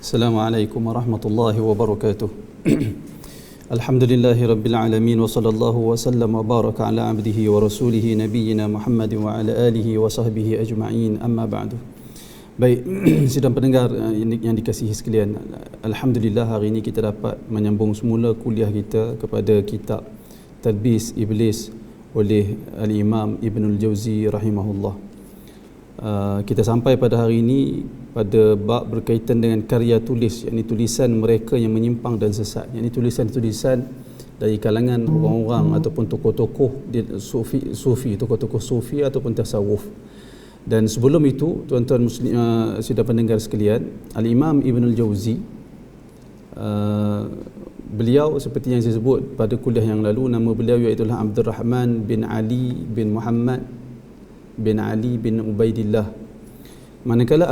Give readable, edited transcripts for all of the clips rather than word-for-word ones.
Assalamualaikum warahmatullahi wabarakatuh. Alhamdulillahi rabbil alamin wa sallallahu wa sallam wa baraka ala abdihi wa rasulihi nabiyyina Muhammad wa ala alihi wa sahbihi ajma'in, amma ba'du. Baik, sidang pendengar yang dikasihi sekalian, alhamdulillah hari ini kita dapat menyambung semula kuliah kita kepada kitab Talbis Iblis oleh Al-Imam Ibnul Jauzi rahimahullah. Kita sampai pada hari ini pada bab berkaitan dengan karya tulis, yakni tulisan mereka yang menyimpang dan sesat, yakni tulisan-tulisan dari kalangan orang-orang ataupun tokoh-tokoh sufi, tokoh-tokoh sufi ataupun tasawuf. Dan sebelum itu, tuan-tuan muslim sidang pendengar sekalian, Al-Imam Ibnul Jauzi, beliau seperti yang saya sebut pada kuliah yang lalu, nama beliau iaitu Abdul Rahman bin Ali bin Muhammad bin Ali bin Ubaidillah. Manakala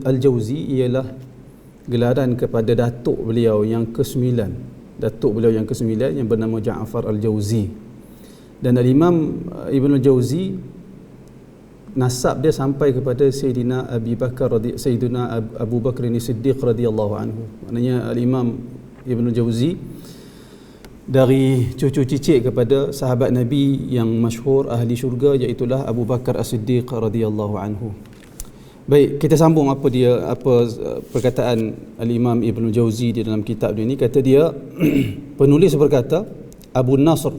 Al-Jauzi ialah gelaran kepada datuk beliau yang ke-9, datuk beliau yang ke-9 yang bernama Ja'far Al-Jauzi. Dan Al-Imam Ibn Al-Jauzi, nasab dia sampai kepada Sayyidina Abu Bakr As-Siddiq radhiyallahu anhu. Maknanya Al-Imam Ibn Al-Jauzi dari cucu cicit kepada sahabat Nabi yang masyhur ahli syurga, iaitulah Abu Bakar As-Siddiq radhiyallahu anhu. Baik, kita sambung apa perkataan Al-Imam Ibn Jauzi di dalam kitab dia ni. Kata dia, penulis berkata, Abu Nasr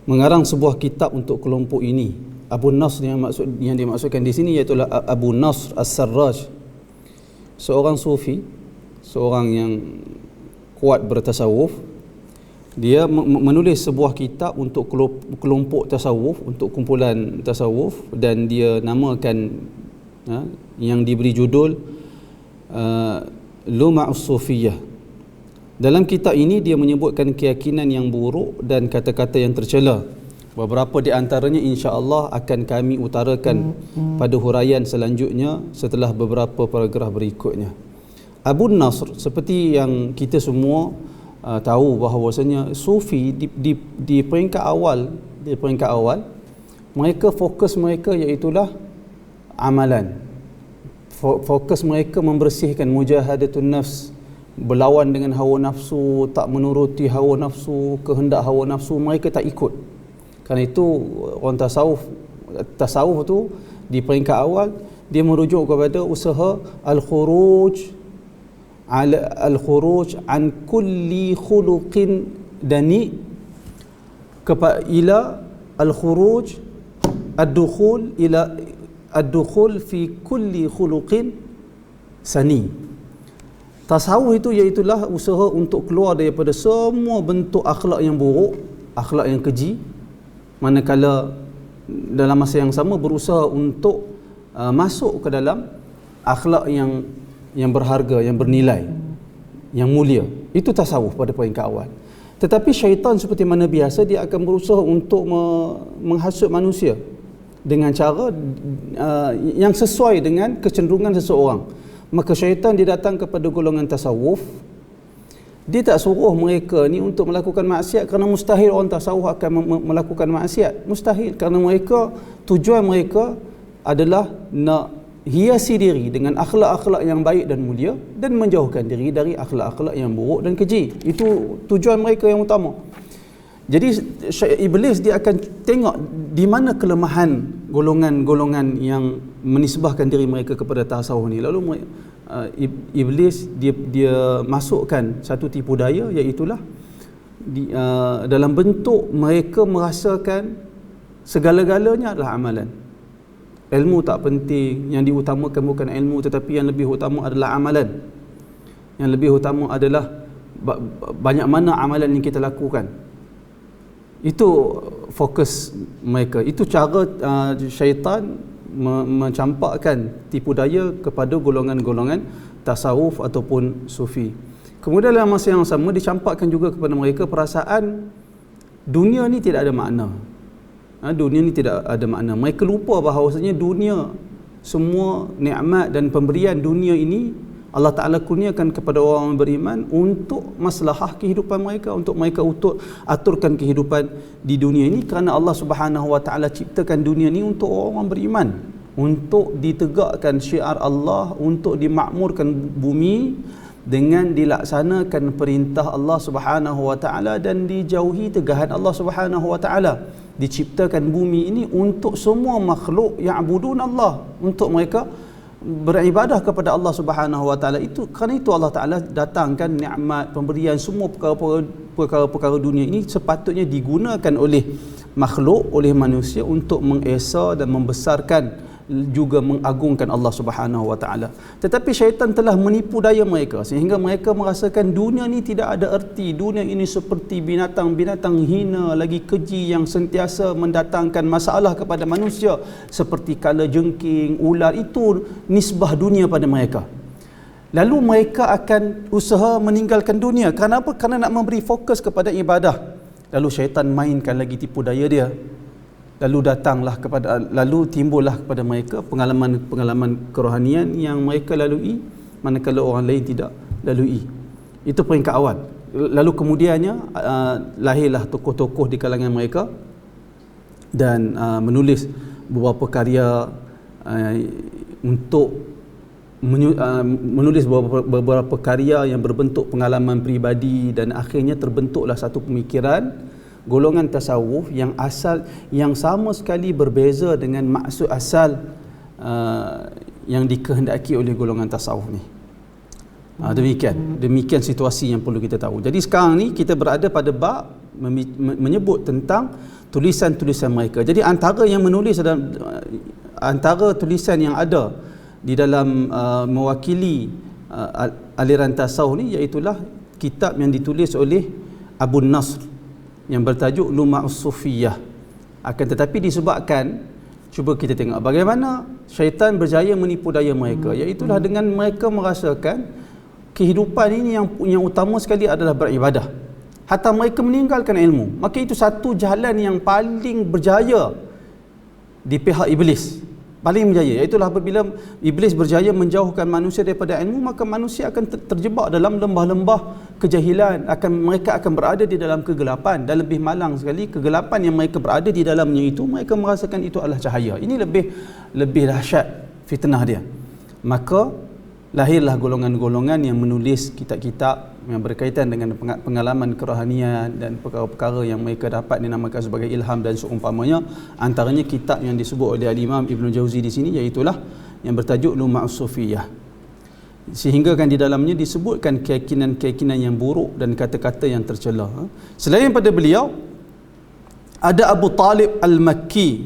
mengarang sebuah kitab untuk kelompok ini. Abu Nasr yang dimaksudkan di sini iaitu Abu Nasr As-Sarraj, seorang sufi, seorang yang kuat bertasawuf. Dia menulis sebuah kitab untuk kelompok tasawuf, untuk kumpulan tasawuf, dan dia namakan yang diberi judul Luma'us Sufiyah. Dalam kitab ini dia menyebutkan keyakinan yang buruk dan kata-kata yang tercela. Beberapa di antaranya insya-Allah akan kami utarakan pada huraian selanjutnya setelah beberapa paragraf berikutnya. Abu Nasr, seperti yang kita semua tahu bahawasanya sufi di peringkat awal, mereka fokus mereka iaitulah amalan. Fokus mereka membersihkan mujahadatun nafs, berlawan dengan hawa nafsu, tak menuruti hawa nafsu, kehendak hawa nafsu mereka tak ikut. Kerana itu orang tasawuf tu di peringkat awal dia merujuk kepada usaha al-khuruj an kulli khuluqin dani ila al-khuruj ad-dukhul fi kulli khuluqin sani. Tasawuf itu iaitulah usaha untuk keluar daripada semua bentuk akhlak yang buruk, akhlak yang keji, manakala dalam masa yang sama berusaha untuk masuk ke dalam akhlak yang berharga, yang bernilai, yang mulia. Itu tasawuf pada peringkat awal. Tetapi syaitan seperti mana biasa, dia akan berusaha untuk menghasut manusia dengan cara yang sesuai dengan kecenderungan seseorang. Maka syaitan dia datang kepada golongan tasawuf. Dia tak suruh mereka ni untuk melakukan maksiat, kerana mustahil orang tasawuf akan melakukan maksiat. Mustahil, kerana tujuan mereka adalah nak hiasi diri dengan akhlak-akhlak yang baik dan mulia dan menjauhkan diri dari akhlak-akhlak yang buruk dan keji. Itu tujuan mereka yang utama. Jadi iblis dia akan tengok di mana kelemahan golongan-golongan yang menisbahkan diri mereka kepada tasawuf ni. Lalu iblis dia masukkan satu tipu daya, iaitulah dalam bentuk mereka merasakan segala-galanya adalah amalan. Ilmu tak penting, yang diutamakan bukan ilmu, tetapi yang lebih utama adalah amalan. Yang lebih utama adalah banyak mana amalan yang kita lakukan. Itu fokus mereka. Itu cara syaitan mencampakkan tipu daya kepada golongan-golongan tasawuf ataupun sufi. Kemudian dalam masa yang sama dicampakkan juga kepada mereka perasaan dunia ni tidak ada makna. Dunia ni tidak ada makna. Mereka lupa bahawasanya dunia, semua nikmat dan pemberian dunia ini Allah Ta'ala kurniakan kepada orang beriman untuk maslahah kehidupan mereka, untuk mereka aturkan kehidupan di dunia ini, kerana Allah Subhanahu Wa Ta'ala ciptakan dunia ini untuk orang beriman. untuk ditegakkan syiar Allah, untuk dimakmurkan bumi dengan dilaksanakan perintah Allah Subhanahu wa taala dan dijauhi tegahan Allah Subhanahu wa taala. Diciptakan bumi ini untuk semua makhluk ya'budun Allah, untuk mereka beribadah kepada Allah Subhanahu wa taala. Itu kerana itu Allah Taala datangkan nikmat, pemberian, semua perkara-perkara dunia ini sepatutnya digunakan oleh makhluk, oleh manusia untuk mengesa dan membesarkan, juga mengagungkan Allah Subhanahu wa taala. Tetapi syaitan telah menipu daya mereka sehingga mereka merasakan dunia ni tidak ada erti. Dunia ini seperti binatang-binatang hina lagi keji yang sentiasa mendatangkan masalah kepada manusia, seperti kalajengking, ular. Itu nisbah dunia pada mereka. Lalu mereka akan usaha meninggalkan dunia. Kerana apa? Kerana nak memberi fokus kepada ibadah. Lalu syaitan mainkan lagi tipu daya dia. Lalu timbullah kepada mereka pengalaman kerohanian yang mereka lalui manakala orang lain tidak lalui. Itu peringkat awal. Lalu kemudiannya lahirlah tokoh-tokoh di kalangan mereka dan menulis beberapa karya untuk menulis beberapa karya yang berbentuk pengalaman peribadi, dan akhirnya terbentuklah satu pemikiran golongan tasawuf yang sama sekali berbeza dengan maksud asal yang dikehendaki oleh golongan tasawuf ni. Demikian situasi yang perlu kita tahu. Jadi sekarang ni kita berada pada bab menyebut tentang tulisan-tulisan mereka. Jadi antara yang menulis antara tulisan yang ada di dalam mewakili aliran tasawuf ni, iaitulah kitab yang ditulis oleh Abu Nasr yang bertajuk Luma'us Sufiyah. Akan tetapi disebabkan, cuba kita tengok bagaimana syaitan berjaya menipu daya mereka, iaitulah dengan mereka merasakan kehidupan ini yang utama sekali adalah beribadah, hatta mereka meninggalkan ilmu. Maka itu satu jalan yang paling berjaya di pihak iblis, paling berjaya, iaitulah apabila iblis berjaya menjauhkan manusia daripada ilmu, maka manusia akan terjebak dalam lembah-lembah kejahilan, mereka akan berada di dalam kegelapan, dan lebih malang sekali kegelapan yang mereka berada di dalamnya itu, mereka merasakan itu adalah cahaya. Ini lebih dahsyat fitnah dia. Maka lahirlah golongan-golongan yang menulis kitab-kitab yang berkaitan dengan pengalaman kerohanian dan perkara-perkara yang mereka dapat dinamakan sebagai ilham dan seumpamanya. Antaranya kitab yang disebut oleh Al-Imam Ibn Jauzi di sini, iaitulah yang bertajuk Luma'us Sufiyah. Sehingga kan di dalamnya disebutkan keyakinan-keyakinan yang buruk dan kata-kata yang tercela. Selain daripada beliau, ada Abu Talib Al-Makki,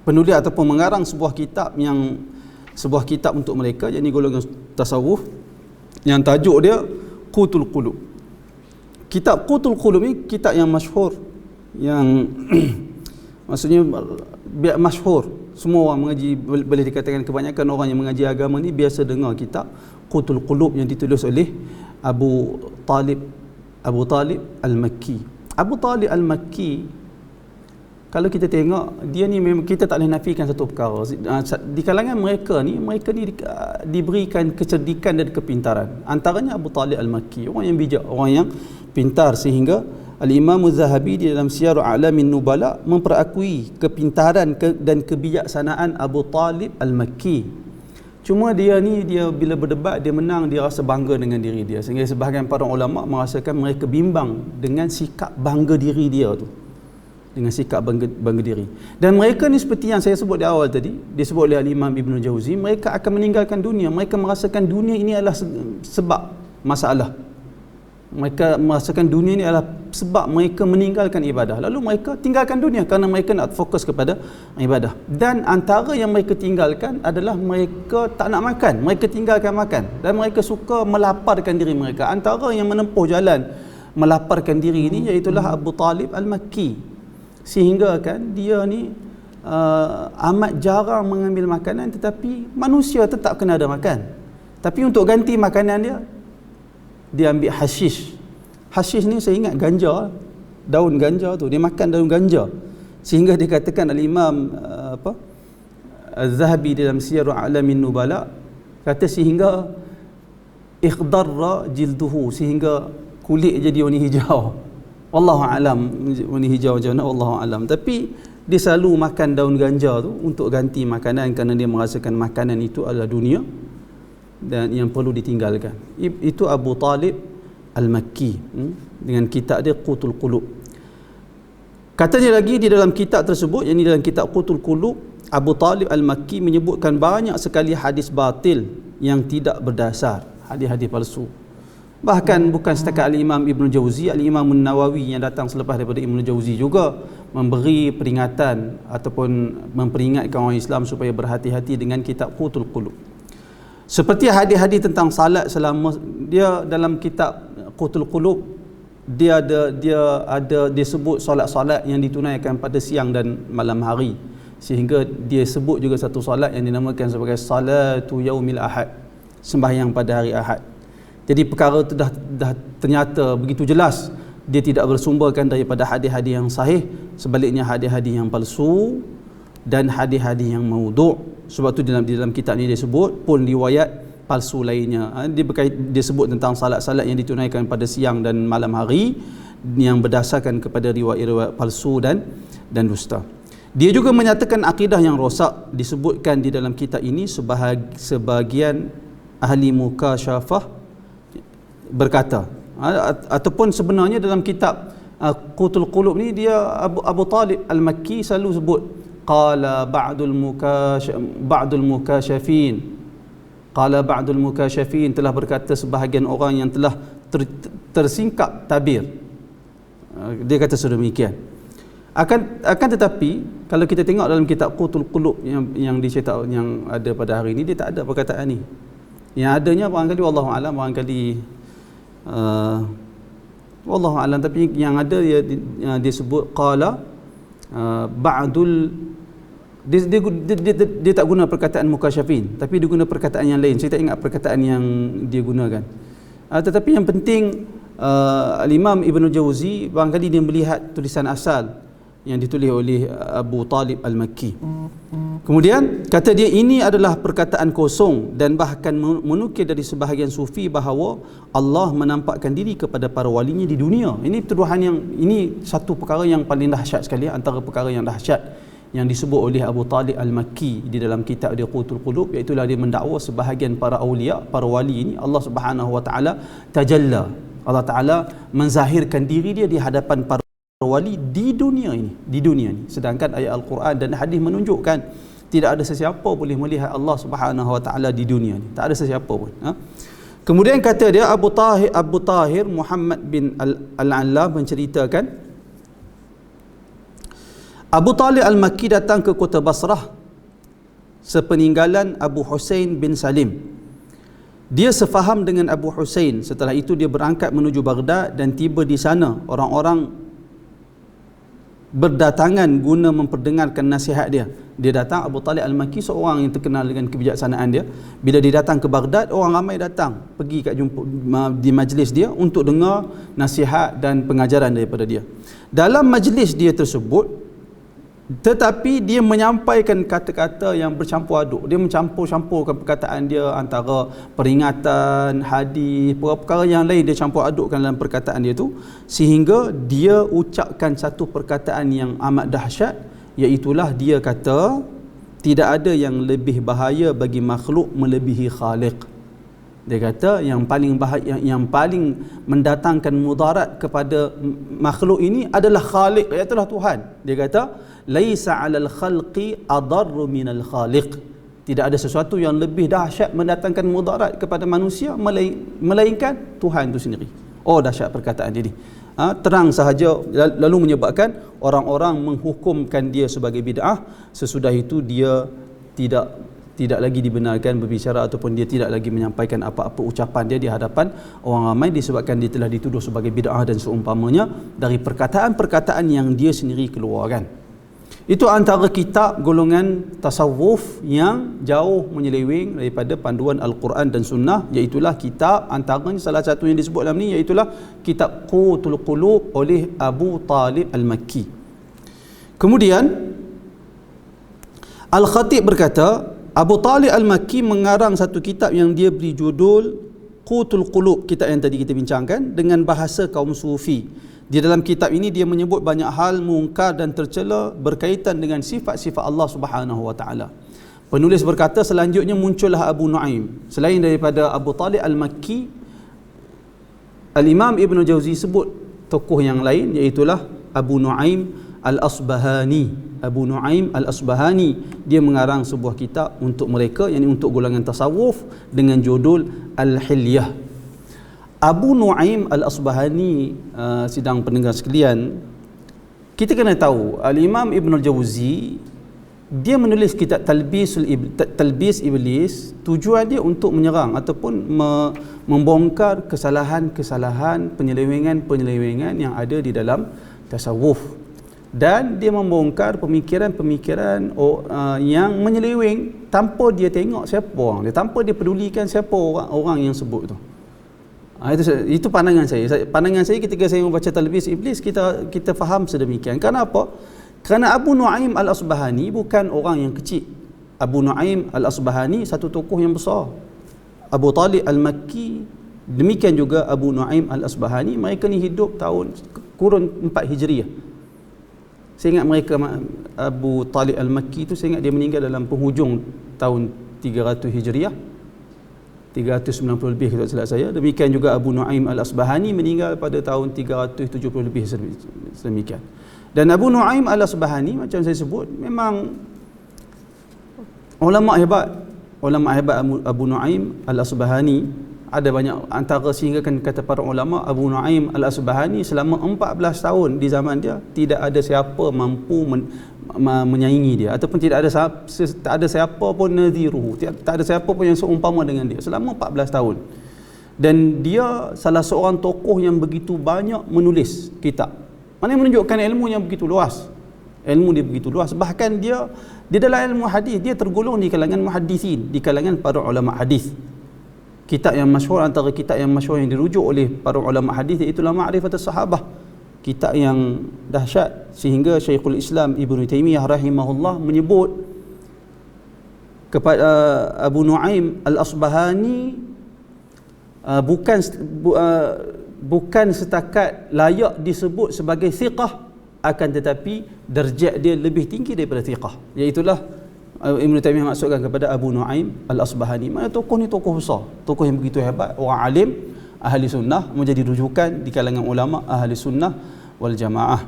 penulis ataupun mengarang sebuah kitab untuk mereka, yakni golongan tasawuf, yang tajuk dia Qutul Qulub. Kitab Qutul Qulub ni kitab yang masyhur, yang maksudnya masyhur. Semua orang mengaji, boleh dikatakan kebanyakan orang yang mengaji agama ni biasa dengar kitab Qutul Qulub yang ditulis oleh Abu Talib Al-Makki. Abu Talib Al-Makki, kalau kita tengok dia ni, memang kita tak boleh nafikan satu perkara. Di kalangan mereka ni diberikan kecerdikan dan kepintaran. Antaranya Abu Talib Al-Makki, orang yang bijak, orang yang pintar, sehingga Al-Imam Az-Zahabi di dalam Siyar A'lamin Nubala memperakui kepintaran dan kebijaksanaan Abu Talib Al-Makki. Cuma dia bila berdebat, dia menang, dia rasa bangga dengan diri dia, sehingga sebahagian para ulama merasakan mereka bimbang dengan sikap bangga diri dia tu, dengan sikap bangga diri. Dan mereka ni seperti yang saya sebut di awal tadi, disebut oleh Al-Imam Ibn Jauzi, mereka akan meninggalkan dunia. Mereka merasakan dunia ini adalah sebab masalah. Mereka merasakan dunia ini adalah sebab mereka meninggalkan ibadah. Lalu mereka tinggalkan dunia kerana mereka nak fokus kepada ibadah. Dan antara yang mereka tinggalkan adalah mereka tak nak makan. Mereka tinggalkan makan. Dan mereka suka melaparkan diri mereka. Antara yang menempuh jalan melaparkan diri ini iaitulah Abu Talib Al-Makki. Sehingga kan dia ni amat jarang mengambil makanan, tetapi manusia tetap kena ada makan. Tapi untuk ganti makanan dia ambil hashish. Hashish ni saya ingat ganja, daun ganja tu, dia makan daun ganja. Sehingga dikatakan Al-Imam Az-Zahabi dalam Siyar A'lamin Nubala kata sehingga ikhdarra jilduhu, sehingga kulit jadi warna hijau. Wallahu alam, warna hijau macam mana, wallahu alam. Tapi dia selalu makan daun ganja tu untuk ganti makanan kerana dia merasakan makanan itu adalah dunia dan yang perlu ditinggalkan. Itu Abu Talib Al-Makki dengan kitab dia Qutul Qulub. Katanya lagi di dalam kitab tersebut, yang ini dalam kitab Qutul Qulub, Abu Talib Al-Makki menyebutkan banyak sekali hadis batil yang tidak berdasar, hadis-hadis palsu. Bahkan bukan setakat Al-Imam Ibn Jauzi, Al-Imam Nawawi yang datang selepas daripada Ibn Jauzi juga memberi peringatan ataupun memperingatkan orang Islam supaya berhati-hati dengan kitab Qutul Qulub. Seperti hadis-hadis tentang salat selama dia dalam kitab Qutul Qulub, dia sebut solat-solat yang ditunaikan pada siang dan malam hari, sehingga dia sebut juga satu solat yang dinamakan sebagai salatu yaumil ahad, sembahyang pada hari Ahad. Jadi perkara itu dah ternyata begitu jelas dia tidak bersumberkan daripada hadis-hadis yang sahih, sebaliknya hadis-hadis yang palsu dan hadis-hadis yang maudhu'. Sebab tu di dalam kitab ni dia sebut pun riwayat palsu lainnya. Dia sebut tentang salat-salat yang ditunaikan pada siang dan malam hari yang berdasarkan kepada riwayat-riwayat palsu dan dusta. Dia juga menyatakan akidah yang rosak. Disebutkan di dalam kitab ini sebahagian ahli mukasyafah berkata, ataupun sebenarnya dalam kitab Qutul Qulub ni dia Abu Talib Al-Makki selalu sebut qala ba'dul mukasyafin, qala ba'dul mukasyafin, telah berkata sebahagian orang yang telah tersingkap tabir. Dia kata sedemikian. Akan tetapi kalau kita tengok dalam kitab Qutul Qulub yang dicetak yang ada pada hari ini, dia tak ada perkataan ni. Yang adanya barangkali wallahu alam, barangkali wallahu alam, tapi yang ada dia sebut qala ba'dul, dia tak guna perkataan mukasyafin, tapi dia guna perkataan yang lain. Saya tak ingat perkataan yang dia gunakan. Tetapi yang penting Al-Imam Ibn Jauzi barangkali dia melihat tulisan asal yang ditulis oleh Abu Talib Al-Makki. Kemudian kata dia ini adalah perkataan kosong dan bahkan menukil dari sebahagian sufi bahawa Allah menampakkan diri kepada para walinya di dunia. Ini tuduhan ini satu perkara yang paling dahsyat sekali, antara perkara yang dahsyat yang disebut oleh Abu Talib Al-Makki di dalam kitab dia Qutul Qulub, iaitu dia mendakwa sebahagian para awliya, para wali ini Allah Subhanahu wa taala tajalla, Allah Taala menzahirkan diri dia di hadapan para wali di dunia ini, sedangkan ayat Al-Quran dan hadis menunjukkan tidak ada sesiapa boleh melihat Allah Subhanahu wa taala di dunia ni, tak ada sesiapa pun. Kemudian kata dia Abu Tahir Muhammad bin Al-Alla menceritakan Abu Talib Al-Makki datang ke kota Basrah sepeninggalan Abu Husain bin Salim. Dia sefaham dengan Abu Husain. Setelah itu dia berangkat menuju Baghdad dan tiba di sana. Orang-orang berdatangan guna memperdengarkan nasihat dia. Dia datang, Abu Talib Al-Makki seorang yang terkenal dengan kebijaksanaan dia. Bila dia datang ke Baghdad, orang ramai datang pergi kat jumpa di majlis dia untuk dengar nasihat dan pengajaran daripada dia. Dalam majlis dia tersebut, tetapi dia menyampaikan kata-kata yang bercampur aduk. Dia mencampur-campurkan perkataan dia antara peringatan, hadis, perkara yang lain dia campur adukkan dalam perkataan dia tu, sehingga dia ucapkan satu perkataan yang amat dahsyat, iaitulah dia kata tidak ada yang lebih bahaya bagi makhluk melebihi Khaliq. Dia kata yang paling bahaya, yang paling mendatangkan mudarat kepada makhluk ini adalah Khaliq, iaitulah Tuhan. Dia kata laisa 'alal khalqi adarru minal khaliq. Tidak ada sesuatu yang lebih dahsyat mendatangkan mudarat kepada manusia melainkan Tuhan itu sendiri. Oh, dahsyat perkataan dia ni. Terang sahaja, lalu menyebabkan orang-orang menghukumkan dia sebagai bid'ah. Sesudah itu dia tidak lagi dibenarkan berbicara ataupun dia tidak lagi menyampaikan apa-apa ucapan dia di hadapan orang ramai, disebabkan dia telah dituduh sebagai bid'ah dan seumpamanya dari perkataan-perkataan yang dia sendiri keluarkan. Itu antara kitab golongan tasawuf yang jauh menyeleweng daripada panduan Al-Quran dan Sunnah, iaitulah kitab, antaranya salah satu yang disebut dalam ni iaitulah kitab Qutul Qulub oleh Abu Talib Al-Makki. Kemudian Al-Khatib berkata Abu Talib Al-Makki mengarang satu kitab yang dia beri judul Qutul Qulub, kitab yang tadi kita bincangkan, dengan bahasa kaum sufi. Di dalam kitab ini dia menyebut banyak hal mungkar dan tercela berkaitan dengan sifat-sifat Allah Subhanahu wa taala. Penulis berkata selanjutnya muncullah Abu Nuaim. Selain daripada Abu Talib Al-Makki, Al-Imam Ibn Jauzi sebut tokoh yang lain, iaitulah Abu Nuaim Al-Asbahani. Abu Nuaim Al-Asbahani, dia mengarang sebuah kitab untuk mereka, yakni untuk golongan tasawuf, dengan judul Al-Hilyah. Abu Nuaim Al-Asbahani, sidang pendengar sekalian, kita kena tahu Al-Imam Ibn Jauzi dia menulis kitab Talbis Iblis, tujuan dia untuk menyerang ataupun membongkar kesalahan-kesalahan, penyelewengan-penyelewengan yang ada di dalam tasawuf, dan dia membongkar pemikiran-pemikiran yang menyeleweng tanpa dia tengok siapa orang dia, tanpa dia pedulikan siapa orang yang sebut tu. Itu pandangan saya. Pandangan saya ketika saya membaca Talbis Iblis, kita faham sedemikian. Kenapa? Kerana Abu Nuaim Al-Asbahani bukan orang yang kecil. Abu Nuaim Al-Asbahani satu tokoh yang besar. Abu Talib Al-Makki, demikian juga Abu Nuaim Al-Asbahani, mereka ni hidup tahun kurun 4 Hijriah. Saya ingat mereka, Abu Talib Al-Makki tu saya ingat dia meninggal dalam penghujung tahun 300 Hijriah, 390 lebih kalau silap saya. Demikian juga Abu Nuaim Al-Asbahani meninggal pada tahun 370 lebih sedemikian. Dan Abu Nuaim Al-Asbahani, macam saya sebut, memang ulama hebat. Ulama hebat Abu Nuaim Al-Asbahani ada banyak, antara sehingga kan kata para ulama, Abu Nuaim Al-Asbahani selama 14 tahun di zaman dia tidak ada siapa mampu menyaingi dia, ataupun tak ada siapa pun nadhiruhu, tak ada siapa pun yang seumpama dengan dia selama 14 tahun. Dan dia salah seorang tokoh yang begitu banyak menulis kitab. Mana yang menunjukkan ilmunya begitu luas. Ilmu dia begitu luas. Bahkan dia dalam ilmu hadis dia tergolong di kalangan muhaddisin, di kalangan para ulama hadis. Kitab yang masyhur, antara kitab yang masyhur yang dirujuk oleh para ulama hadis, iaitu Ma'rifatus Sahabah. Kitab yang dahsyat sehingga Syekhul Islam Ibn Taimiyah rahimahullah menyebut kepada Abu Nuaim Al-Asbahani bukan setakat layak disebut sebagai thiqah, akan tetapi darjat dia lebih tinggi daripada thiqah. Iaitulah Ibn Taimiyah maksudkan kepada Abu Nuaim Al-Asbahani. Mana tokoh ni tokoh besar, tokoh yang begitu hebat, orang alim, ahli sunnah, menjadi rujukan di kalangan ulama ahli sunnah wal jamaah.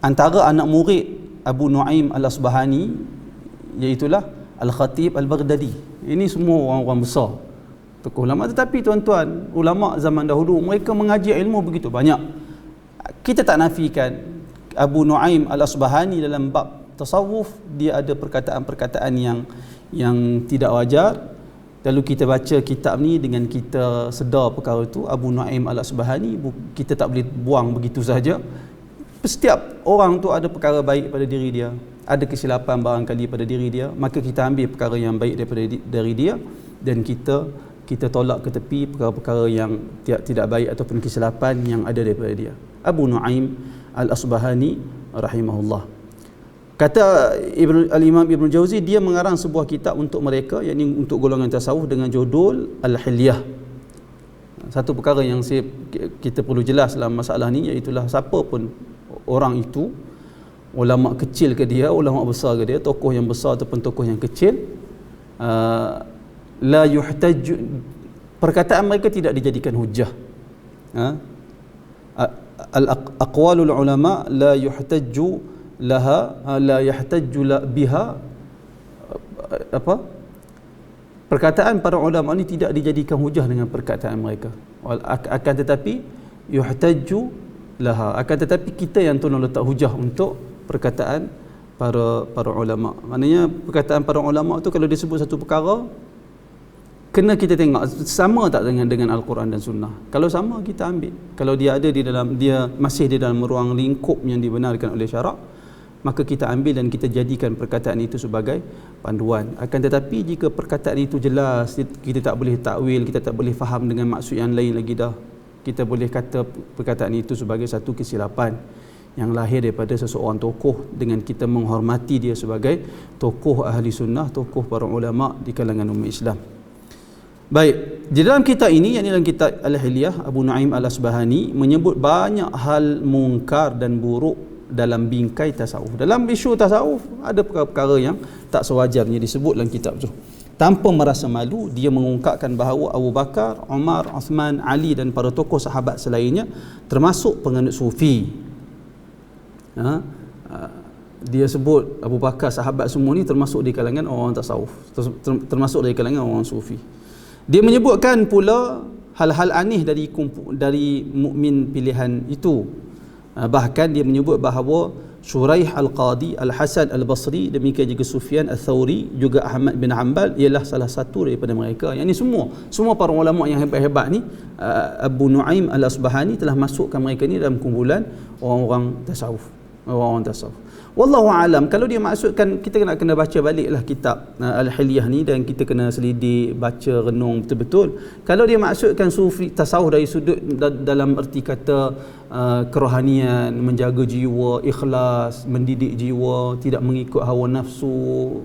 Antara anak murid Abu Nuaim Al-Asbahani iaitulah Al-Khatib Al-Baghdadi. Ini semua orang-orang besar, tokoh ulama. Tetapi tuan-tuan, ulama zaman dahulu mereka mengaji ilmu begitu banyak. Kita tak nafikan Abu Nuaim Al-Asbahani dalam bab tasawuf dia ada perkataan-perkataan yang tidak wajar. Lalu kita baca kitab ni dengan kita sedar perkara itu. Abu Nuaim Al-Asbahani kita tak boleh buang begitu saja. Setiap orang tu ada perkara baik pada diri dia, ada kesilapan barangkali pada diri dia, maka kita ambil perkara yang baik dari dia dan kita tolak ke tepi perkara-perkara yang tidak baik ataupun kesilapan yang ada daripada dia. Abu Nuaim Al-Asbahani rahimahullah. Kata Al-Imam Ibn Jauzi, dia mengarang sebuah kitab untuk mereka, yakni untuk golongan tasawuf, dengan judul Al-Hilyah. Satu perkara yang kita perlu jelas dalam masalah ni, iaitulah siapa pun orang itu, ulama kecil ke dia, ulama besar ke dia, tokoh yang besar ataupun tokoh yang kecil, la yuhtaj, perkataan mereka tidak dijadikan hujah. Al-aqwalul ulama la yuhtajju laha, la yahtajju biha, perkataan para ulama ni tidak dijadikan hujah dengan perkataan mereka. Akan tetapi yuhtajju laha, akan tetapi kita yang tolong letak hujah untuk perkataan para ulama. Maknanya perkataan para ulama tu kalau disebut satu perkara, kena kita tengok sama tak dengan Al-Quran dan Sunnah. Kalau sama, kita ambil. Kalau dia ada dia masih di dalam ruang lingkup yang dibenarkan oleh syarak, maka kita ambil dan kita jadikan perkataan itu sebagai panduan. Akan tetapi jika perkataan itu jelas, kita tak boleh takwil, kita tak boleh faham dengan maksud yang lain lagi dah, kita boleh kata perkataan itu sebagai satu kesilapan yang lahir daripada seseorang tokoh, dengan kita menghormati dia sebagai tokoh ahli sunnah, tokoh para ulama di kalangan umat Islam. Baik, di dalam kitab ini, yakni dalam kitab Al-Hilyah, Abu Nu'aim Al-Asbahani menyebut banyak hal mungkar dan buruk dalam bingkai tasawuf. Dalam isu tasawuf ada perkara-perkara yang tak sewajarnya disebut dalam kitab tu. Tanpa merasa malu, dia mengungkapkan bahawa Abu Bakar, Umar, Uthman, Ali dan para tokoh sahabat selainnya termasuk penganut sufi. Dia sebut Abu Bakar, sahabat semua ni termasuk di kalangan orang tasawuf, termasuk dari kalangan orang sufi. Dia menyebutkan pula hal-hal aneh dari mukmin pilihan itu. Bahkan dia menyebut bahawa Shuraih Al-Qadi, Al-Hasan Al-Basri, demikian juga Sufyan Al-Thawri, juga Ahmad bin Hanbal ialah salah satu daripada mereka. Yang ni semua para ulama yang hebat-hebat ni, Abu Nu'aim Al-Asbahani telah masukkan mereka ni dalam kumpulan orang-orang tasawuf. Wallahu alam, kalau dia maksudkan, kita kena baca baliklah kitab Al-Hilyah ni dan kita kena selidik, baca, renung betul-betul. Kalau dia maksudkan sufi tasawuf dari sudut dalam erti kata kerohanian, menjaga jiwa, ikhlas, mendidik jiwa, tidak mengikut hawa nafsu,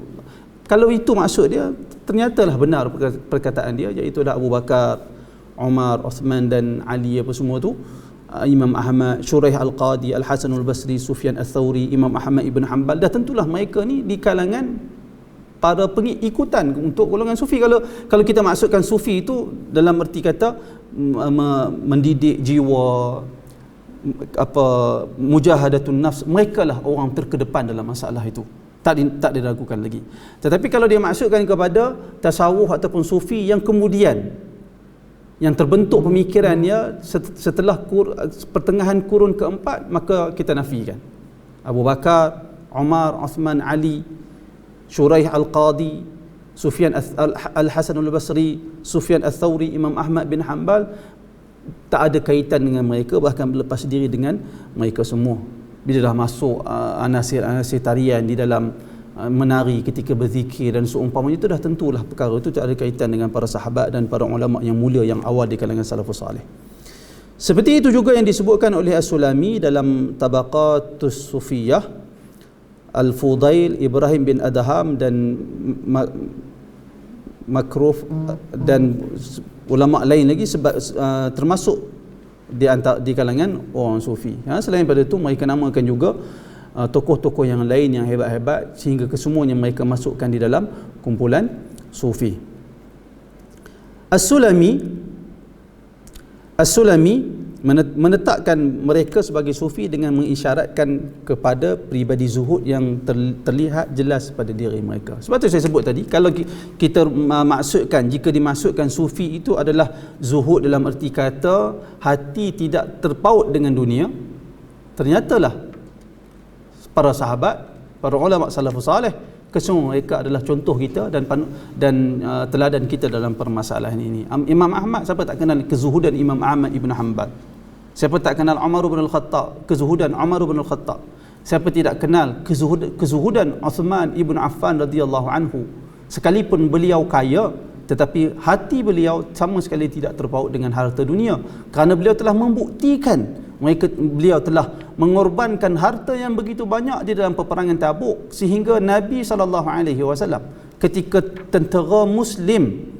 kalau itu maksud dia, ternyatalah benar perkataan dia, iaitu ada Abu Bakar, Umar, Uthman dan Ali apa semua tu, Imam Ahmad, Shuraih Al-Qadi, Al-Hasan Al-Basri, Sufyan Al-Thawri, Imam Ahmad Ibn Hanbal, dah tentulah mereka ni di kalangan para pengikutan untuk golongan sufi. Kalau kita maksudkan sufi itu dalam erti kata mendidik jiwa, mujahadatun nafs, mereka lah orang terkedepan dalam masalah itu, tak diragukan lagi. Tetapi kalau dia maksudkan kepada tasawuf ataupun sufi yang kemudian yang terbentuk pemikirannya setelah pertengahan kurun keempat, maka kita nafikan. Abu Bakar, Umar, Uthman, Ali, Shuraih Al-Qadi, Sufyan Al-Hasan Al-Basri, Sufyan Al-Thawri, Imam Ahmad bin Hanbal, tak ada kaitan dengan mereka, bahkan berlepas diri dengan mereka semua. Bila dah masuk anasir-anasir tarian di dalam menari ketika berzikir dan seumpamanya, itu dah tentulah perkara itu tak ada kaitan dengan para sahabat dan para ulama yang mulia yang awal di kalangan salafus salih. Seperti itu juga yang disebutkan oleh As-Sulami dalam Tabaqatus Sufiyah, Al-Fudail, Ibrahim bin Adham dan Makruf dan ulama lain lagi, termasuk di kalangan orang sufi. Selain daripada itu, mereka namakan juga tokoh-tokoh yang lain yang hebat-hebat, sehingga kesemuanya mereka masukkan di dalam kumpulan sufi. As-Sulami menetapkan mereka sebagai sufi dengan mengisyaratkan kepada pribadi zuhud yang terlihat jelas pada diri mereka. Sebab tu saya sebut tadi, kalau kita maksudkan, jika dimaksudkan sufi itu adalah zuhud dalam erti kata hati tidak terpaut dengan dunia, ternyatalah para sahabat, para ulama salafus salih, kesemua mereka adalah contoh kita dan teladan kita dalam permasalahan ini. Imam Ahmad, siapa tak kenal kezuhudan Imam Ahmad Ibn Hanbal? Siapa tak kenal Umar bin Al-Khattab, kezuhudan Umar bin Al-Khattab? Siapa tidak kenal kezuhudan Uthman Ibn Affan radhiyallahu anhu? Sekalipun beliau kaya, tetapi hati beliau sama sekali tidak terpaut dengan harta dunia, kerana beliau telah membuktikan beliau telah mengorbankan harta yang begitu banyak di dalam peperangan Tabuk, sehingga Nabi SAW ketika tentera Muslim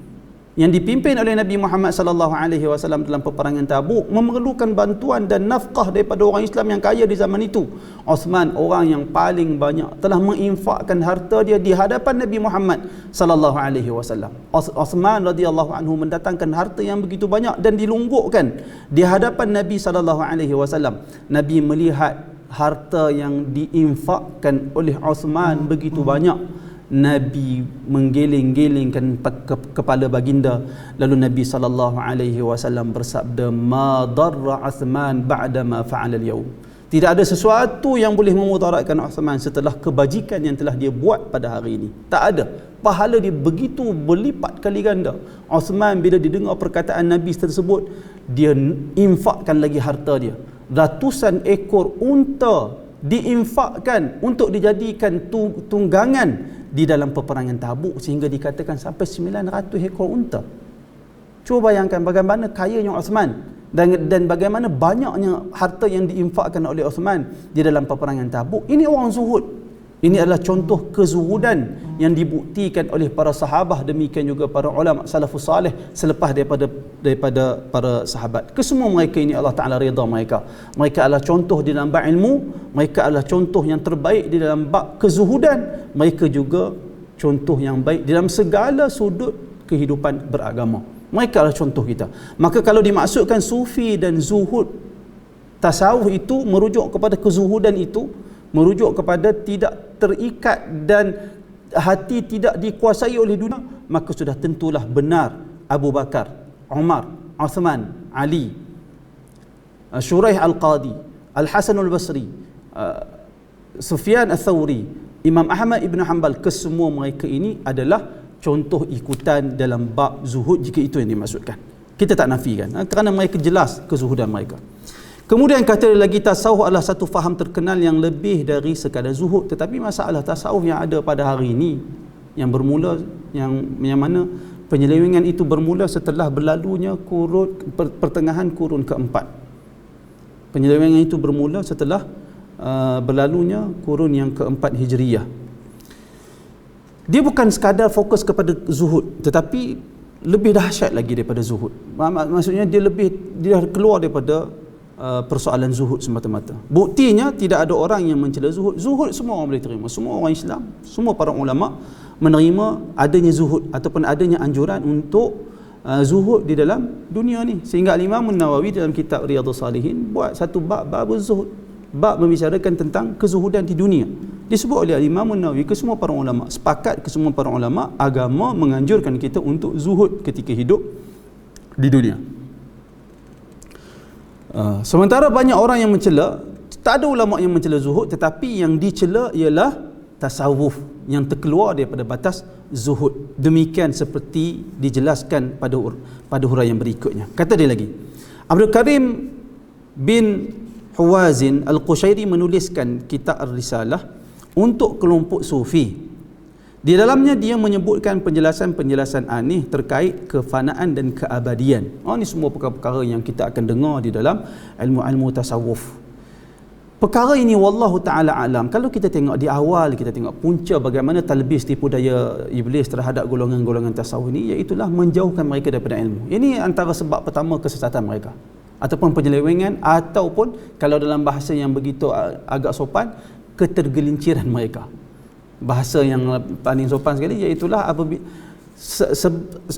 yang dipimpin oleh Nabi Muhammad SAW dalam peperangan Tabuk memerlukan bantuan dan nafkah daripada orang Islam yang kaya di zaman itu, Uthman, orang yang paling banyak, telah menginfakkan harta dia di hadapan Nabi Muhammad SAW. Uthman radhiyallahu anhu mendatangkan harta yang begitu banyak dan dilunggukkan di hadapan Nabi SAW. Nabi melihat harta yang diinfakkan oleh Uthman begitu banyak, Nabi menggeling-gelingkan kepala baginda, lalu Nabi SAW bersabda, ma darra Uthman ba'da ma fa'ala al-yawm. Tidak ada sesuatu yang boleh memudaratkan Uthman setelah kebajikan yang telah dia buat pada hari ini. Tak ada. Pahala dia begitu berlipat kali ganda. Uthman bila didengar perkataan Nabi tersebut, dia infakkan lagi harta dia. Ratusan ekor unta diinfakkan untuk dijadikan tunggangan di dalam peperangan Tabuk, sehingga dikatakan sampai 900 ekor unta. Cuba bayangkan bagaimana kayanya Uthman dan bagaimana banyaknya harta yang diinfakkan oleh Uthman di dalam peperangan Tabuk. Ini orang zuhud. Ini adalah contoh kezuhudan yang dibuktikan oleh para sahabat, demikian juga para ulama salafus salih selepas daripada para sahabat. Kesemua mereka ini Allah Taala redha mereka. Mereka adalah contoh di dalam bab ilmu, mereka adalah contoh yang terbaik di dalam bab kezuhudan, mereka juga contoh yang baik di dalam segala sudut kehidupan beragama. Mereka adalah contoh kita. Maka kalau dimaksudkan sufi dan zuhud, tasawuf itu merujuk kepada kezuhudan itu, merujuk kepada tidak terikat dan hati tidak dikuasai oleh dunia, maka sudah tentulah benar Abu Bakar, Umar, Uthman, Ali, Shuraih Al-Qadi, Al-Hasan Al-Basri, Sufyan Al-Thawri, Imam Ahmad Ibn Hanbal, kesemua mereka ini adalah contoh ikutan dalam bab zuhud jika itu yang dimaksudkan. Kita tak nafikan kerana mereka jelas kezuhudan mereka. Kemudian kata lagi, tasawuf adalah satu faham terkenal yang lebih dari sekadar zuhud. Tetapi masalah tasawuf yang ada pada hari ini, yang bermula, yang mana penyelewengan itu bermula setelah berlalunya pertengahan kurun keempat. Penyelewengan itu bermula setelah berlalunya kurun yang keempat Hijriyah. Dia bukan sekadar fokus kepada zuhud, tetapi lebih dahsyat lagi daripada zuhud. Maksudnya dia keluar daripada persoalan zuhud semata-mata. Buktinya tidak ada orang yang mencela zuhud. Zuhud semua orang boleh terima. Semua orang Islam, semua para ulama menerima adanya zuhud ataupun adanya anjuran untuk zuhud di dalam dunia ni. Sehingga Imam Nawawi dalam kitab Riyadhus Salihin buat satu bab zuhud. Bab membicarakan tentang kezuhudan di dunia. Disebut oleh Imam Nawawi, kesemua para ulama sepakat, kesemua para ulama agama menganjurkan kita untuk zuhud ketika hidup di dunia. Sementara banyak orang yang mencela, tak ada ulama yang mencela zuhud, tetapi yang dicela ialah tasawuf yang terkeluar daripada batas zuhud. Demikian seperti dijelaskan pada huraian yang berikutnya. Kata dia lagi, Abdul Karim bin Huwazin Al-Qushairi menuliskan kitab Ar-Risalah untuk kelompok sufi. Di dalamnya dia menyebutkan penjelasan-penjelasan aneh terkait kefanaan dan keabadian. Ini semua perkara-perkara yang kita akan dengar di dalam ilmu-ilmu tasawuf. Perkara ini wallahu ta'ala alam. Kalau kita tengok di awal, kita tengok punca bagaimana talbis tipu daya iblis terhadap golongan-golongan tasawuf ini, iaitulah menjauhkan mereka daripada ilmu. Ini antara sebab pertama kesesatan mereka, ataupun penyelewengan, ataupun kalau dalam bahasa yang begitu agak sopan, ketergelinciran mereka. Bahasa yang paling sopan sekali iaitulah apabila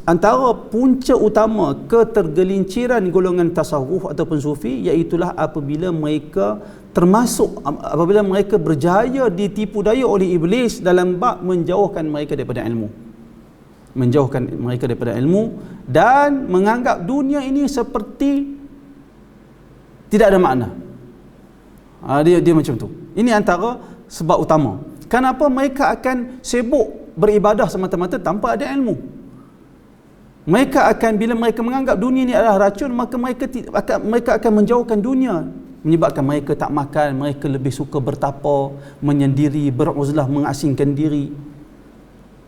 antara punca utama ketergelinciran golongan tasawuf ataupun sufi, iaitulah apabila mereka berjaya ditipu daya oleh iblis dalam bab menjauhkan mereka daripada ilmu, dan menganggap dunia ini seperti tidak ada makna. Dia macam tu. Ini antara sebab utama. Kenapa mereka akan sibuk beribadah semata-mata tanpa ada ilmu? Mereka akan, bila mereka menganggap dunia ini adalah racun, maka mereka akan menjauhkan dunia, menyebabkan mereka tak makan, mereka lebih suka bertapa, menyendiri, beruzlah, mengasingkan diri.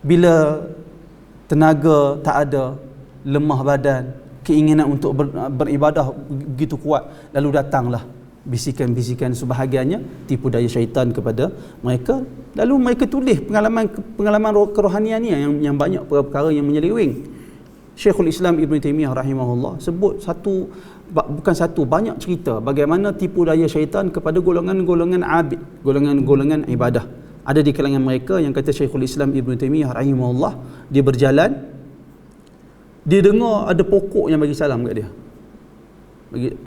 Bila tenaga tak ada, lemah badan, keinginan untuk beribadah begitu kuat, lalu datanglah bisikan-bisikan, sebahagiannya tipu daya syaitan kepada mereka. Lalu mereka tulis pengalaman kerohanian ni yang banyak perkara yang menyeleweng. Syekhul Islam Ibn Taymiyah rahimahullah sebut banyak cerita bagaimana tipu daya syaitan kepada golongan-golongan abid, golongan-golongan ibadah. Ada di kalangan mereka yang kata Syekhul Islam Ibn Taymiyah rahimahullah, dia berjalan, dia dengar ada pokok yang bagi salam kat dia.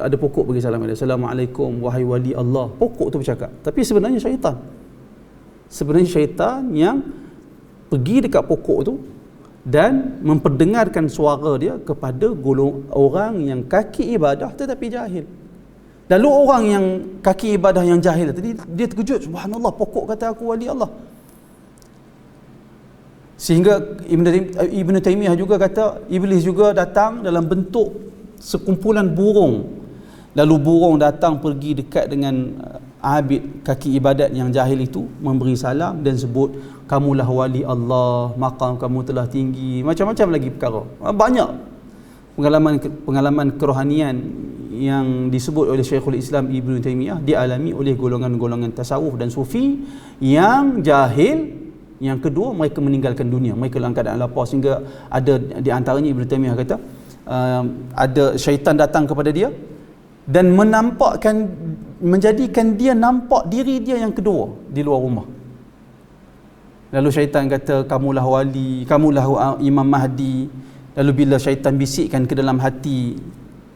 Ada pokok bagi salam kat dia. Assalamualaikum wahai wali Allah. Pokok tu bercakap. Tapi sebenarnya syaitan. Sebenarnya syaitan yang pergi dekat pokok tu dan memperdengarkan suara dia kepada orang yang kaki ibadah tetapi jahil. Lalu orang yang kaki ibadah yang jahil tadi, dia terkejut, subhanallah, pokok kata aku wali Allah. Sehingga Ibn Taymiyah juga kata iblis juga datang dalam bentuk sekumpulan burung. Lalu burung datang pergi dekat dengan abid kaki ibadat yang jahil itu, memberi salam dan sebut, kamulah wali Allah, maqam kamu telah tinggi, macam-macam lagi perkara. Banyak pengalaman kerohanian yang disebut oleh Syekhul Islam Ibn Taymiyah dialami oleh golongan-golongan tasawuf dan sufi yang jahil. Yang kedua, mereka meninggalkan dunia, mereka dalam keadaan lapar, sehingga ada di antaranya Ibn Taymiyah kata ada syaitan datang kepada dia dan menjadikan dia nampak diri dia yang kedua di luar rumah. Lalu syaitan kata, kamulah wali, kamulah Imam Mahdi. Lalu bila syaitan bisikkan ke dalam hati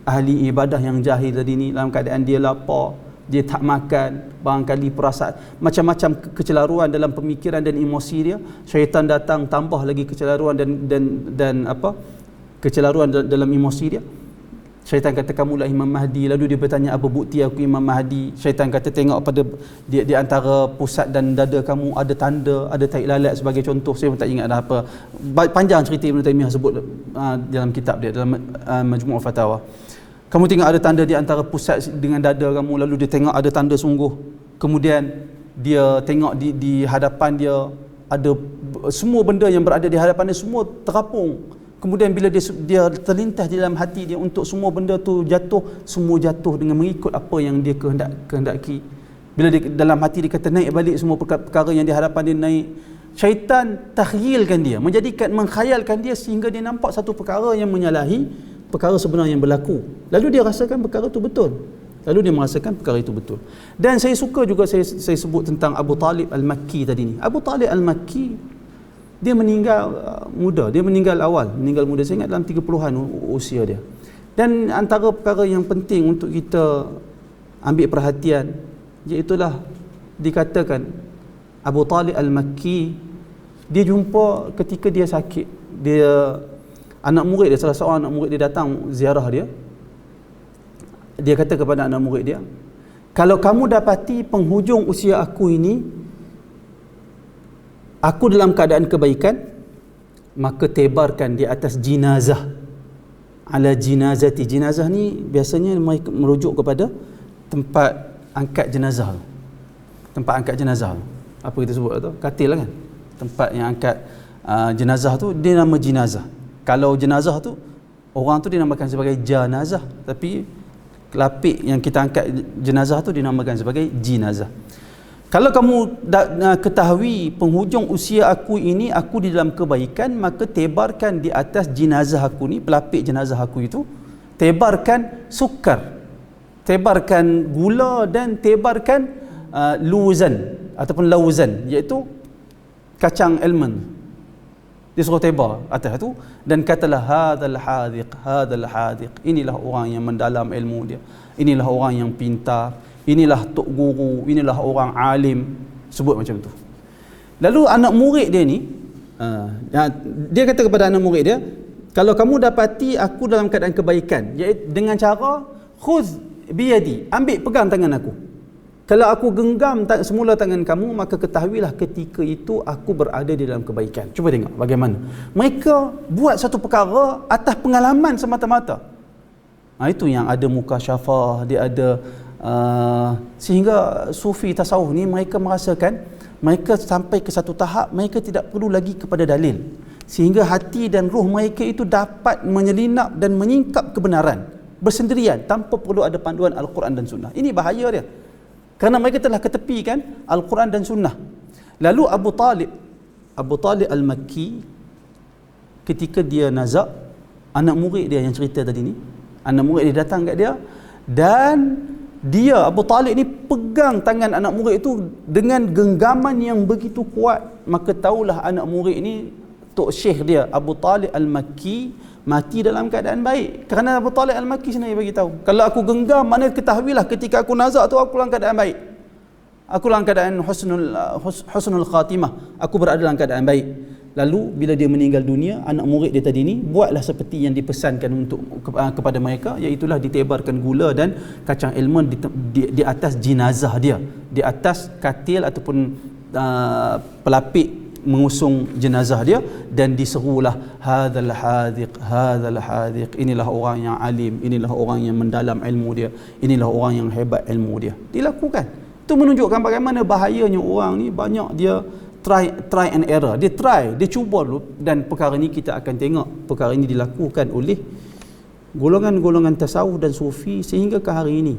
ahli ibadah yang jahil tadi ni, dalam keadaan dia lapar, dia tak makan, barangkali perasaan macam-macam kecelaruan dalam pemikiran dan emosi dia, syaitan datang tambah lagi kecelaruan dan kecelaruan dalam emosi dia. Syaitan kata, kamulah Imam Mahdi. Lalu dia bertanya, apa bukti aku Imam Mahdi? Syaitan kata, tengok pada di antara pusat dan dada kamu ada tanda, ada tai lalat sebagai contoh. Saya pun tak ingat dah apa. Panjang cerita Ibn Taymiyah sebut dalam kitab dia, dalam Majmu' Fatawa. Kamu tengok ada tanda di antara pusat dengan dada kamu, lalu dia tengok ada tanda sungguh. Kemudian dia tengok di hadapan dia ada semua benda yang berada di hadapan dia semua terapung. Kemudian bila dia terlintas di dalam hati dia untuk semua benda tu jatuh, semua jatuh dengan mengikut apa yang dia kehendaki. Bila dia, dalam hati dia kata naik balik semua perkara yang di hadapan dia naik, syaitan takhyilkan dia, mengkhayalkan dia sehingga dia nampak satu perkara yang menyalahi perkara sebenar yang berlaku. Lalu dia rasakan perkara itu betul. Dan saya suka juga saya sebut tentang Abu Talib Al-Makki tadi ni. Abu Talib Al-Makki dia meninggal muda, dia meninggal muda, saya ingat dalam 30-an usia dia. Dan antara perkara yang penting untuk kita ambil perhatian, iaitulah dikatakan Abu Talib Al-Makki, dia jumpa ketika dia sakit, dia anak murid dia, salah seorang anak murid dia datang ziarah dia. Dia kata kepada anak murid dia, kalau kamu dapati penghujung usia aku ini, aku dalam keadaan kebaikan, maka tebarkan di atas jenazah. Ala jinazati. Jenazah ni biasanya mereka merujuk kepada tempat angkat jenazah. Apa kita sebut tu? Katil lah kan? Tempat yang angkat jenazah tu, dia nama jenazah. Kalau jenazah tu, orang tu dinamakan sebagai janazah. Tapi lapik yang kita angkat jenazah tu dinamakan sebagai jenazah. Kalau kamu ketahui penghujung usia aku ini, aku di dalam kebaikan, maka tebarkan di atas jenazah aku ni, pelapik jenazah aku itu, tebarkan sukar, tebarkan gula dan tebarkan luzan ataupun lauzan, iaitu kacang almond. Dia suruh tebar atas tu dan katalah hadzal hadiq, inilah orang yang mendalam ilmu dia, inilah orang yang pintar, inilah tok guru, inilah orang alim, sebut macam tu. Lalu anak murid dia ni, dia kata kepada anak murid dia, kalau kamu dapati aku dalam keadaan kebaikan, iaitu dengan cara khudh biyadi, ambil pegang tangan aku. Kalau aku genggam semula tangan kamu, maka ketahuilah ketika itu aku berada di dalam kebaikan. Cuba tengok bagaimana mereka buat satu perkara atas pengalaman semata-mata. Itu yang ada mukasyafah, dia ada sehingga sufi tasawuf ni mereka merasakan, mereka sampai ke satu tahap mereka tidak perlu lagi kepada dalil, sehingga hati dan ruh mereka itu dapat menyelinap dan menyingkap kebenaran bersendirian tanpa perlu ada panduan Al-Quran dan Sunnah. Ini bahaya dia, kerana mereka telah ketepikan Al-Quran dan Sunnah. Lalu Abu Talib Al-Makki, ketika dia nazak, anak murid dia yang cerita tadi ni, anak murid dia datang kat dia, dan dia, Abu Talib ni, pegang tangan anak murid itu dengan genggaman yang begitu kuat. Maka tahulah anak murid ni, tok syekh dia Abu Talib Al-Makki mati dalam keadaan baik. Kerana Abu Talib Al-Makki sendiri bagi tahu, kalau aku genggam, mana ketahuilah ketika aku nazak tu aku dalam keadaan baik, aku dalam keadaan husnul khatimah, aku berada dalam keadaan baik. Lalu bila dia meninggal dunia, anak murid dia tadi ni buatlah seperti yang dipesankan untuk kepada mereka, iaitulah ditebarkan gula dan kacang almond di atas jenazah dia, di atas katil ataupun pelapik mengusung jenazah dia, dan diserulah hadzal hadiq, inilah orang yang alim, inilah orang yang mendalam ilmu dia, inilah orang yang hebat ilmu dia. Dilakukan. Itu menunjukkan bagaimana bahayanya orang ni, banyak dia try and error. Dia cuba dulu, dan perkara ni kita akan tengok perkara ini dilakukan oleh golongan-golongan tasawuf dan sufi sehingga ke hari ini.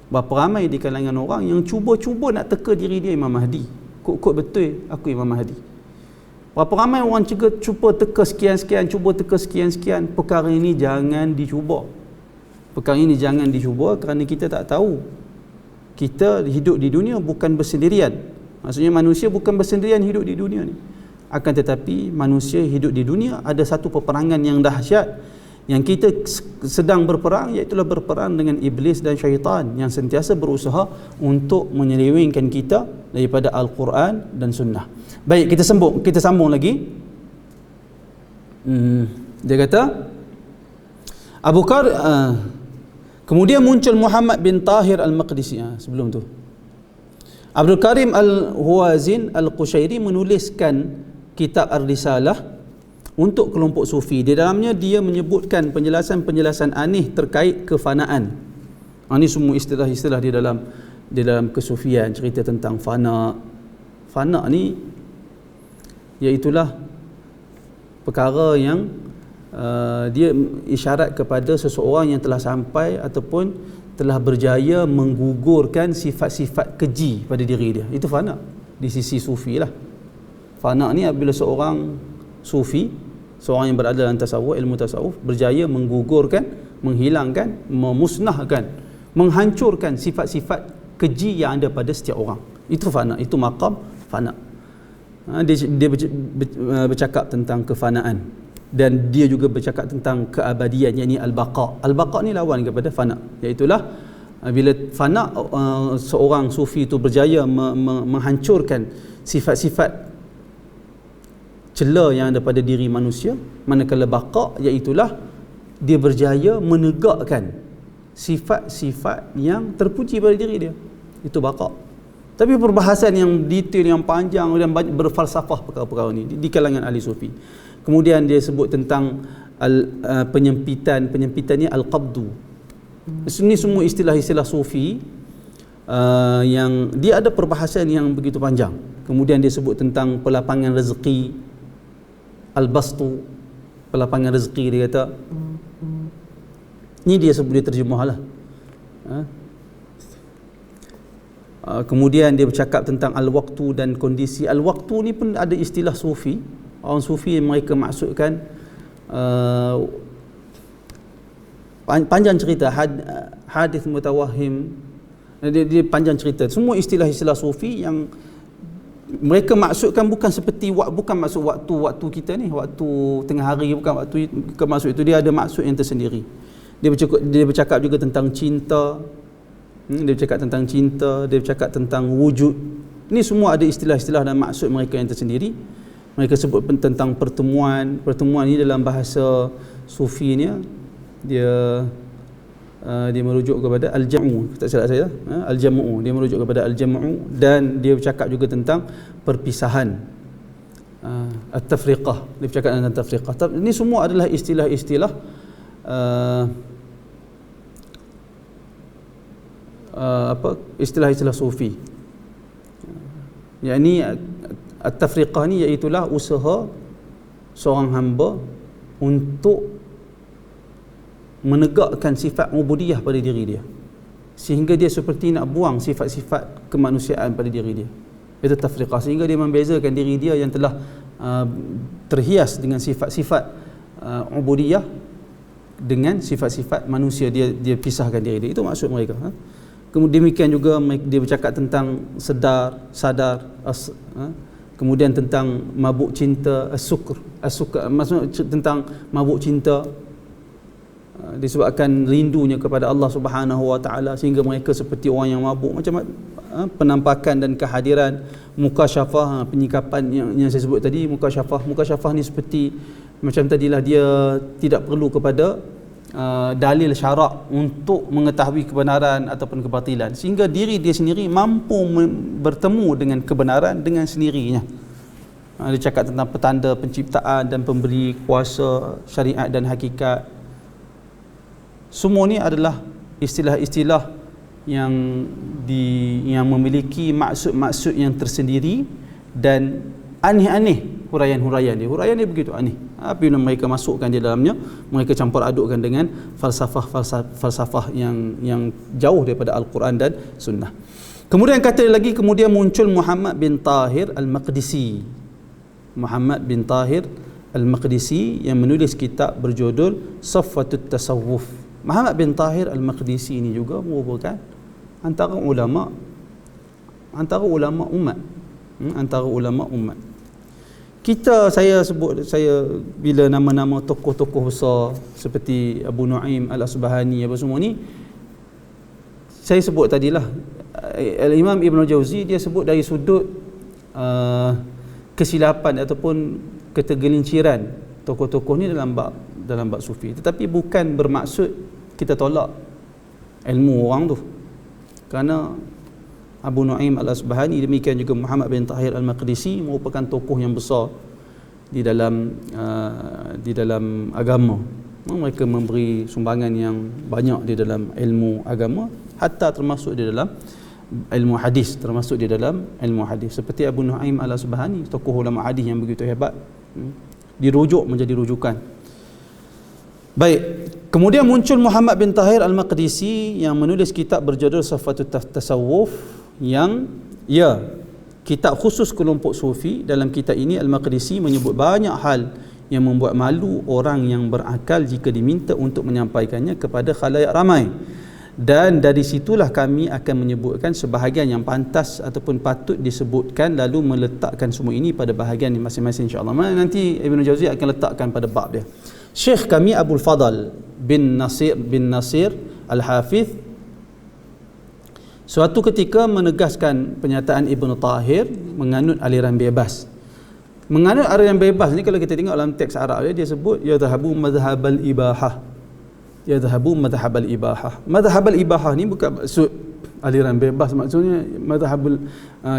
Berapa ramai di kalangan orang yang cuba-cuba nak teka diri dia Imam Mahdi. Kok betul aku Imam Mahdi. Berapa ramai orang cuba teka sekian-sekian, cuba teka sekian-sekian. Perkara ini jangan dicuba. Perkara ini jangan dicuba kerana kita tak tahu. Kita hidup di dunia bukan bersendirian. Maksudnya manusia bukan bersendirian hidup di dunia ni. Akan tetapi manusia hidup di dunia ada satu peperangan yang dahsyat yang kita sedang berperang, iaitu berperang dengan iblis dan syaitan yang sentiasa berusaha untuk menyelewengkan kita daripada Al-Quran dan Sunnah. Baik, kita sambung lagi. Dia kata kemudian muncul Muhammad bin Tahir Al-Maqdisi. Sebelum tu Abdul Karim Al-Huwazin Al-Qushairi menuliskan kitab Ar-Risalah untuk kelompok sufi. Di dalamnya dia menyebutkan penjelasan-penjelasan aneh terkait kefanaan. Ini semua istilah-istilah di dalam kesufian, cerita tentang fana. Fana ni iaitulah perkara yang dia isyarat kepada seseorang yang telah sampai ataupun telah berjaya menggugurkan sifat-sifat keji pada diri dia. Itu fana di sisi sufi lah. Fana ni apabila seorang sufi, seorang yang berada dalam tasawuf, ilmu tasawuf, berjaya menggugurkan, menghilangkan, memusnahkan, menghancurkan sifat-sifat keji yang ada pada setiap orang. Itu fana, itu maqam fana. Dia bercakap tentang kefanaan, dan dia juga bercakap tentang keabadian, yakni al-baqa. Al-baqa ni lawan kepada fana, iaitulah bila fana, seorang sufi itu berjaya menghancurkan sifat-sifat celah yang ada pada diri manusia, manakala baqa iaitulah dia berjaya menegakkan sifat-sifat yang terpuji pada diri dia. Itu baqa. Tapi perbahasan yang detail, yang panjang dan berfalsafah perkara-perkara ini di kalangan ahli sufi. Kemudian dia sebut tentang penyempitan ni al-qabdu. Ini semua istilah-istilah sufi yang dia ada perbahasan yang begitu panjang. Kemudian dia sebut tentang pelapangan rezeki, al-bastu, pelapangan rezeki. Dia kata ni dia sebut, dia terjemahlah. Kemudian dia bercakap tentang al-waktu dan kondisi. Al-waktu ni pun ada istilah sufi. Orang sufi mereka maksudkan panjang cerita, hadis mutawahhim. Dia panjang cerita. Semua istilah-istilah sufi yang mereka maksudkan bukan seperti bukan maksud waktu kita ni, waktu tengah hari, bukan maksud itu. Dia ada maksud yang tersendiri. Dia bercakap juga tentang cinta. Dia bercakap tentang cinta, dia bercakap tentang wujud. Ini semua ada istilah-istilah dan maksud mereka yang tersendiri. Mereka sebut tentang pertemuan. Pertemuan ini dalam bahasa sufi ni dia merujuk kepada al-jam'u, tak salah saya, al-jam'u. Dia merujuk kepada al-jam'u, dan dia bercakap juga tentang perpisahan, at-tafriqah. Dia bercakap tentang tafriqah. Ini semua adalah istilah-istilah istilah-istilah sufi. Yakni at-tafriqah ni iaitulah usaha seorang hamba untuk menegakkan sifat ubudiyah pada diri dia, sehingga dia seperti nak buang sifat-sifat kemanusiaan pada diri dia. Itu tafriqah, sehingga dia membezakan diri dia yang telah terhias dengan sifat-sifat ubudiyah dengan sifat-sifat manusia. Dia pisahkan diri dia. Itu maksud mereka. Kemudian demikian juga dia bercakap tentang sadar, kemudian tentang mabuk cinta, as-sukr, maksudnya tentang mabuk cinta disebabkan rindunya kepada Allah Subhanahu wa taala, sehingga mereka seperti orang yang mabuk. Macam penampakan dan kehadiran mukasyafah, penyikapan yang saya sebut tadi, mukasyafah ni seperti macam tadilah, dia tidak perlu kepada dalil syarak untuk mengetahui kebenaran ataupun kebatilan, sehingga diri dia sendiri mampu bertemu dengan kebenaran dengan sendirinya. Dia cakap tentang petanda penciptaan dan pemberi kuasa, syariat dan hakikat. Semua ni adalah istilah-istilah yang memiliki maksud-maksud yang tersendiri dan aneh-aneh huraian-huraian dia. Huraian dia begitu aneh. Apa yang mereka masukkan di dalamnya, mereka campur adukkan dengan falsafah yang jauh daripada Al-Quran dan Sunnah. Kemudian kata lagi, kemudian muncul Muhammad bin Tahir Al-Maqdisi. Muhammad bin Tahir Al-Maqdisi yang menulis kitab berjudul Safwatut Tasawuf. Muhammad bin Tahir Al-Maqdisi ini juga merupakan antara ulama umat. Antara ulama umat. Saya bila nama-nama tokoh-tokoh besar seperti Abu Nu'aim Al-Asbahani apa semua ni, saya sebut tadilah, Al-Imam Ibn Jauzi dia sebut dari sudut kesilapan ataupun ketergelinciran tokoh-tokoh ni dalam bab sufi, tetapi bukan bermaksud kita tolak ilmu orang tu. Kerana Abu Nu'aim Al-Asbahani, demikian juga Muhammad bin Tahir Al-Maqdisi merupakan tokoh yang besar di dalam agama. Mereka memberi sumbangan yang banyak di dalam ilmu agama, hatta termasuk di dalam ilmu hadis, seperti Abu Nu'aim Al-Asbahani, tokoh ulama hadis yang begitu hebat, dirujuk menjadi rujukan. Baik, kemudian muncul Muhammad bin Tahir Al-Maqdisi yang menulis kitab berjudul Safwatut Tasawuf, yang kitab khusus kelompok sufi. Dalam kitab ini Al-Maqdisi menyebut banyak hal yang membuat malu orang yang berakal jika diminta untuk menyampaikannya kepada khalayak ramai, dan dari situlah kami akan menyebutkan sebahagian yang pantas ataupun patut disebutkan, lalu meletakkan semua ini pada bahagian masing-masing, insya-Allah. Nanti Ibn Jauzi akan letakkan pada bab dia. Syekh kami Abdul Fadl bin Nasir Al-Hafiz suatu ketika menegaskan pernyataan Ibn Tahir menganut aliran bebas. Menganut aliran bebas ni, kalau kita tengok dalam teks Arab dia sebut yadhhabu madhhabal ibahah. Yadhhabu madhhabal ibahah. Madhhabal ibahah ni bukan maksud aliran bebas, maksudnya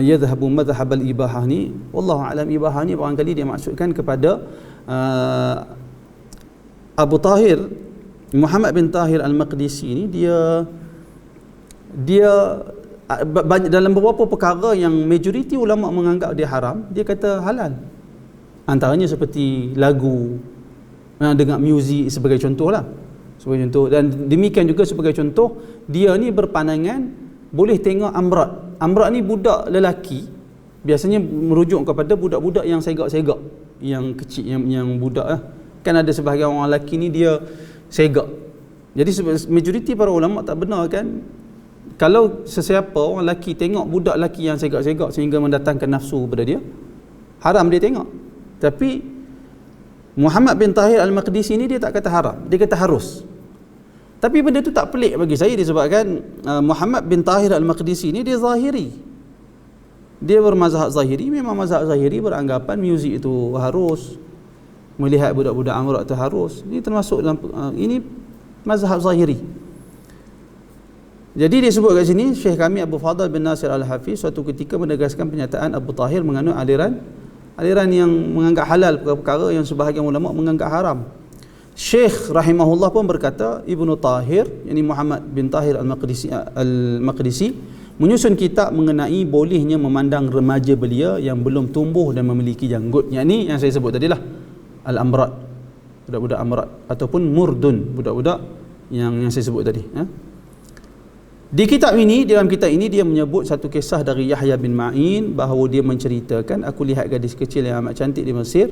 yadhhabu madhhabal ibahah ni, wallahu alam, ibahah ni barangkali dia maksudkan kepada Abu Tahir Muhammad bin Tahir Al-Maqdisi ni, dia dalam beberapa perkara yang majoriti ulama menganggap dia haram, dia kata halal. Antaranya seperti lagu, dengar muzik sebagai contoh lah, dan demikian juga sebagai contoh, dia ni berpandangan boleh tengok amrat. Amrat ni budak lelaki, biasanya merujuk kepada budak-budak yang segak-segak, yang kecil, yang budak lah. Kan ada sebahagian orang lelaki ni dia segak. Jadi majoriti para ulama tak benar kan, kalau sesiapa orang lelaki tengok budak lelaki yang segak-segak sehingga mendatangkan nafsu kepada dia, haram dia tengok. Tapi Muhammad bin Tahir Al-Maqdisi ni dia tak kata haram, dia kata harus. Tapi benda tu tak pelik bagi saya, disebabkan Muhammad bin Tahir Al-Maqdisi ni dia zahiri. Dia bermazhab zahiri. Memang mazhab zahiri beranggapan muzik itu harus, melihat budak-budak amrat itu harus. Ini termasuk dalam ini mazhab zahiri. Jadi dia sebut kat sini, Syekh kami Abu Fadl bin Nasir Al-Hafiz suatu ketika menegaskan pernyataan Abu Tahir menganut aliran yang menganggap halal perkara yang sebahagian ulama menganggap haram. Syekh rahimahullah pun berkata, Ibnu Tahir, yakni Muhammad bin Tahir Al-Maqdisi menyusun kitab mengenai bolehnya memandang remaja belia yang belum tumbuh dan memiliki janggut. Yakni yang saya sebut tadilah al-amrat, budak-budak amrat, ataupun murdun, budak-budak yang saya sebut tadi. Di kitab ini, dalam kitab ini dia menyebut satu kisah dari Yahya bin Ma'in, bahawa dia menceritakan, aku lihat gadis kecil yang amat cantik di Mesir,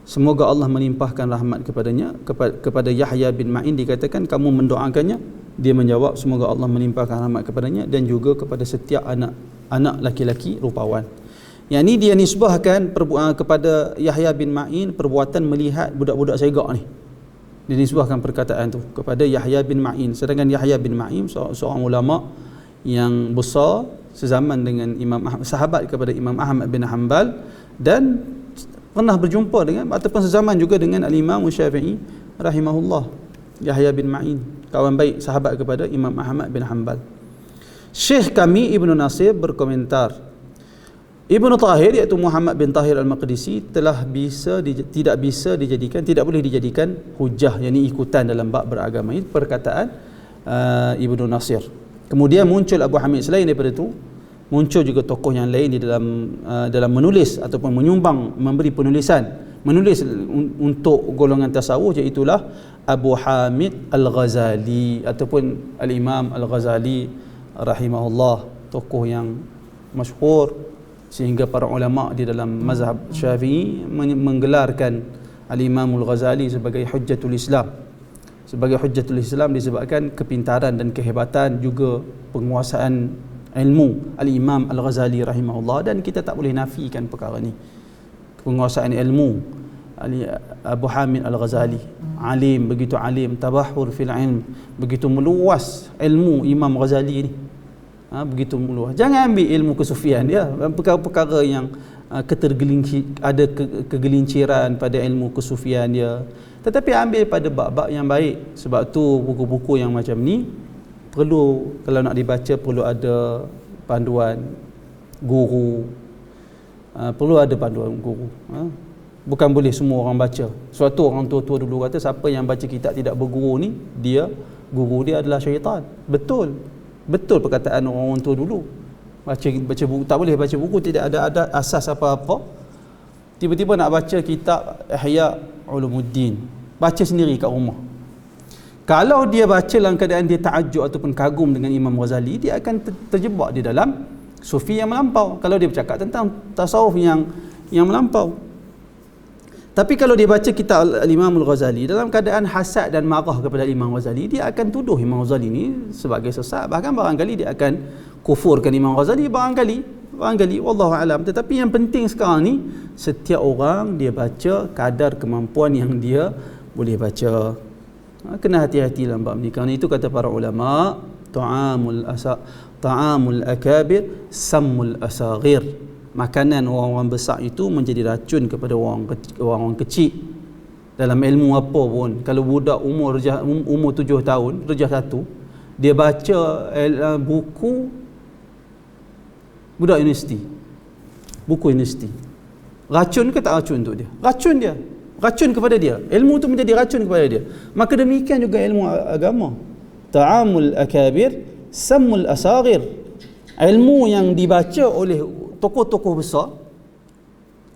semoga Allah melimpahkan rahmat kepadanya. Kepada Yahya bin Ma'in dikatakan, kamu mendoakannya? Dia menjawab, semoga Allah melimpahkan rahmat kepadanya dan juga kepada setiap anak laki-laki rupawan. Yang ini dia nisbahkan kepada Yahya bin Ma'in perbuatan melihat budak-budak segak ni. Dia nisbahkan perkataan tu kepada Yahya bin Ma'in. Sedangkan Yahya bin Ma'in seorang ulama yang besar sezaman dengan sahabat kepada Imam Ahmad bin Hanbal, dan pernah berjumpa dengan ataupun sezaman juga dengan Al-Imam Syafi'i rahimahullah. Yahya bin Ma'in, kawan baik sahabat kepada Imam Ahmad bin Hanbal. Syekh kami Ibn Nasir berkomentar, Ibn Tahir iaitu Muhammad bin Tahir Al-Maqdisi tidak boleh dijadikan hujah, yakni ikutan dalam bab beragama. Ini perkataan Ibn Nasir. Kemudian muncul Abu Hamid selain daripada itu, muncul juga tokoh yang lain di dalam menulis ataupun menyumbang, memberi penulisan menulis untuk golongan tasawuf, iaitulah Abu Hamid Al-Ghazali ataupun Al-Imam Al-Ghazali rahimahullah, tokoh yang masyhur sehingga para ulama di dalam mazhab Syafi'i menggelarkan Al-Imam Al-Ghazali sebagai Hujjatul Islam. Sebagai Hujjatul Islam disebabkan kepintaran dan kehebatan juga penguasaan ilmu Al-Imam Al-Ghazali rahimahullah, dan kita tak boleh nafikan perkara ni. Penguasaan ilmu Abu Hamid Al-Ghazali, alim, begitu alim, tabahur fil ilm, begitu meluas ilmu Imam Ghazali ni, begitu meluas. Jangan ambil ilmu kesufian dia, perkara-perkara yang ada kegelinciran pada ilmu kesufian dia, tetapi ambil pada bab-bab yang baik. Sebab tu buku-buku yang macam ni perlu, kalau nak dibaca, perlu ada panduan guru, perlu ada panduan guru. Bukan boleh semua orang baca. Suatu orang tua-tua dulu kata, siapa yang baca kitab tidak berguru ni, guru dia adalah syaitan. Betul perkataan orang tua dulu. Baca buku, tak boleh baca buku tidak ada asas apa-apa. Tiba-tiba nak baca kitab Ihya Ulumuddin, baca sendiri kat rumah. Kalau dia baca dalam keadaan dia ta'ajub ataupun kagum dengan Imam Ghazali, dia akan terjebak di dalam sufi yang melampau. Kalau dia bercakap tentang tasawuf yang melampau. Tapi kalau dia baca kitab Al-Imam Al-Ghazali dalam keadaan hasad dan marah kepada Imam Ghazali, dia akan tuduh Imam Ghazali ni sebagai sesat. Bahkan barangkali dia akan kufurkan Imam Ghazali, barangkali wallahu alam. Tetapi yang penting sekarang ni, setiap orang dia baca kadar kemampuan yang dia boleh baca. Kena hati-hati dalam bab ni. Kerana itu kata para ulama, ta'amul akabir sammul asaghir. Makanan orang-orang besar itu menjadi racun kepada orang kecil. Dalam ilmu apa pun, kalau budak umur 7 tahun, darjah 1, dia baca buku budak universiti, buku universiti, racun ke tak racun untuk dia? Racun kepada dia. Ilmu itu menjadi racun kepada dia. Maka demikian juga ilmu agama. Ta'amul akabir sammul asaghir. Ilmu yang dibaca oleh tokoh-tokoh besar,